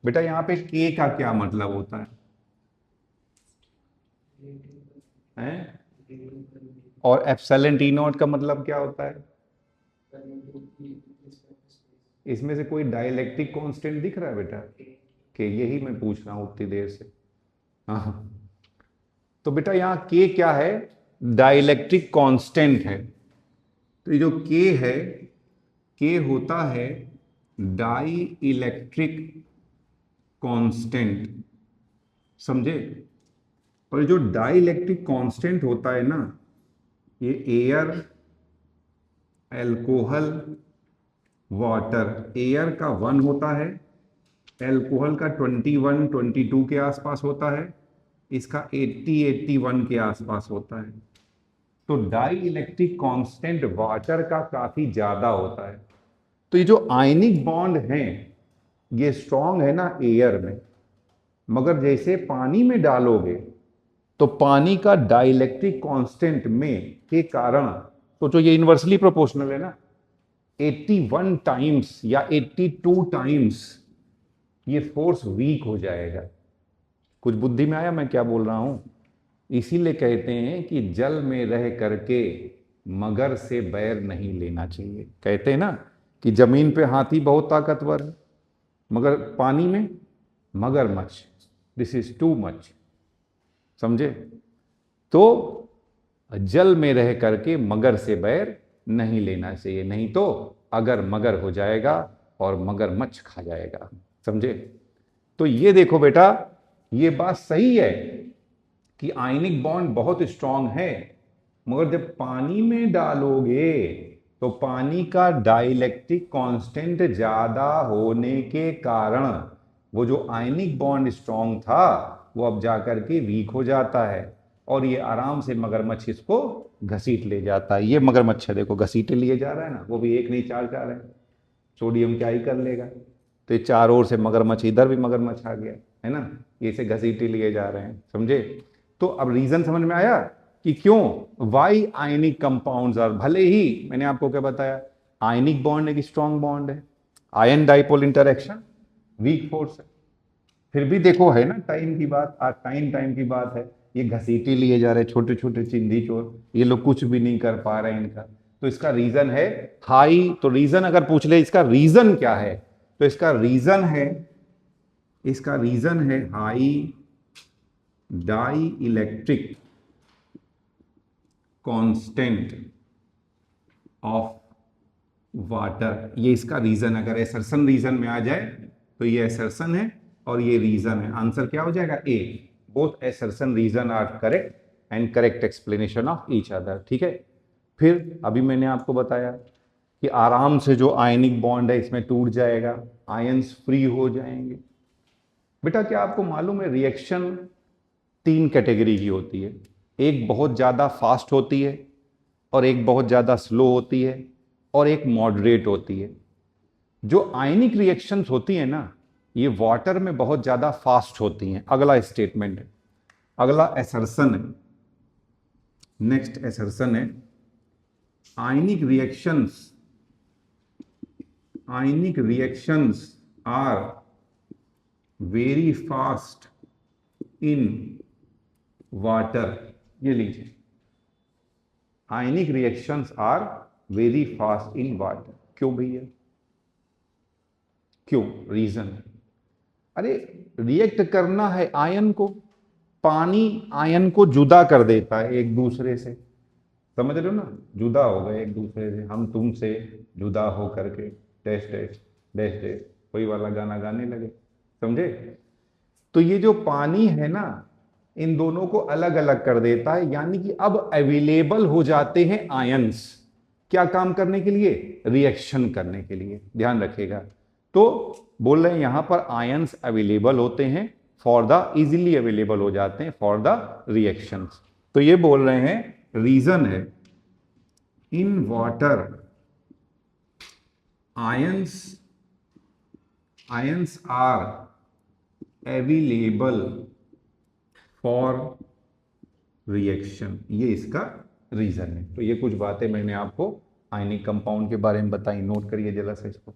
बेटा यहाँ पे के का क्या मतलब होता है? और एप्सिलॉन टी नॉट का मतलब क्या होता है? इसमें से कोई डाइलेक्ट्रिक कांस्टेंट दिख रहा है बेटा? कि यही मैं पूछ रहा हूं उतनी देर से। हाँ, तो बेटा यहाँ के क्या है? डाइलेक्ट्रिक कांस्टेंट है। तो ये जो के है, के होता है डाई इलेक्ट्रिक कांस्टेंट, समझे? और जो डाई इलेक्ट्रिक कांस्टेंट होता है ना, ये एयर, एल्कोहल, वाटर। एयर का 1 होता है, एल्कोहल का 21 22 के आसपास होता है, इसका 80 81 के आसपास होता है। तो डाई इलेक्ट्रिक कांस्टेंट वाटर का काफी ज्यादा होता है। तो ये जो आयनिक बॉन्ड हैं, ये स्ट्रांग है ना एयर में, मगर जैसे पानी में डालोगे तो पानी का डाइलेक्ट्रिक कांस्टेंट में के कारण, सोचो ये इनवर्सली प्रोपोर्शनल है ना, 81 टाइम्स या 82 टाइम्स ये फोर्स वीक हो जाएगा। कुछ बुद्धि में आया मैं क्या बोल रहा हूं? इसीलिए कहते हैं कि जल में रह करके मगर से बैर नहीं लेना चाहिए। कहते हैं ना कि जमीन पे हाथी बहुत ताकतवर है, मगर पानी में मगरमच्छ, दिस इज टू मच, समझे? तो जल में रह करके मगर से बैर नहीं लेना चाहिए, नहीं तो अगर मगर हो जाएगा और मगरमच्छ खा जाएगा, समझे? तो ये देखो बेटा, ये बात सही है कि आयनिक बॉन्ड बहुत स्ट्रांग है, मगर जब पानी में डालोगे तो पानी का डाइलेक्ट्रिक कांस्टेंट ज्यादा होने के कारण वो जो आयनिक बॉन्ड स्ट्रांग था वो अब जाकर के वीक हो जाता है, और ये आराम से मगरमच्छ इसको घसीट ले जाता है। ये मगरमच्छ है देखो, घसीटे लिए जा रहा है ना, वो भी एक नहीं चार चार है। सोडियम क्या ही कर लेगा? तो ये चार ओर से मगरमच्छ, इधर भी मगरमच्छ आ गया, है ना? ये से घसीटे लिए जा रहे हैं, समझे? तो अब रीजन समझ में आया कि क्यों वाई आयनिक कंपाउंड्स आर, भले ही मैंने आपको क्या बताया, आयनिक बॉन्ड एक स्ट्रॉन्ग बॉन्ड है, ion dipole interaction week force है, फिर भी देखो है ना टाइम की बात, आज टाइम की बात है, ये घसीटे लिए जा रहे छोटे छोटे चिंदी चोर, ये लोग कुछ भी नहीं कर पा रहे हैं इनका। तो इसका रीजन है हाई। तो रीजन अगर पूछ ले इसका रीजन क्या है, तो इसका रीजन है high dielectric constant of water. ये इसका रीजन, अगर एसर्सन रीजन में आ जाए तो ये एसर्सन है और ये रीजन है। आंसर क्या हो जाएगा? A. Both assertion reason are correct and correct explanation of each other. ठीक है, फिर अभी मैंने आपको बताया कि आराम से जो आयनिक बॉन्ड है इसमें टूट जाएगा, आयंस फ्री हो जाएंगे। बेटा क्या आपको मालूम है रिएक्शन 3 कैटेगरी की होती है, एक बहुत ज़्यादा फास्ट होती है, और एक बहुत ज़्यादा स्लो होती है, और एक मॉडरेट होती है। जो आयनिक रिएक्शंस होती है ना, ये वाटर में बहुत ज़्यादा फास्ट होती हैं। अगला स्टेटमेंट है, अगला एसर्सन है, नेक्स्ट एसर्सन है, ionic reactions are very fast in water. ये लीजिए, ionic reactions are very fast in water. क्यों भैया, क्यों? रीजन है, अरे रिएक्ट करना है आयन को, पानी आयन को जुदा कर देता है एक दूसरे से, समझ रहे हो ना, जुदा हो गए एक दूसरे से, हम तुमसे जुदा हो करके डैश डैश डैश डैश, वही वाला गाना गाने लगे, समझे। तो ये जो पानी है ना, इन दोनों को अलग अलग कर देता है, यानी कि अब अवेलेबल हो जाते हैं आयंस, क्या काम करने के लिए, रिएक्शन करने के लिए, ध्यान रखिएगा। तो बोल रहे हैं यहां पर आयंस अवेलेबल होते हैं फॉर द, इजीली अवेलेबल हो जाते हैं फॉर द रिएक्शंस। तो ये बोल रहे हैं रीजन है in water ions are available for reaction, ये इसका रीजन है। तो ये कुछ बातें मैंने आपको आयनिक कंपाउंड के बारे में बताई, नोट करिए जरा सा इसको।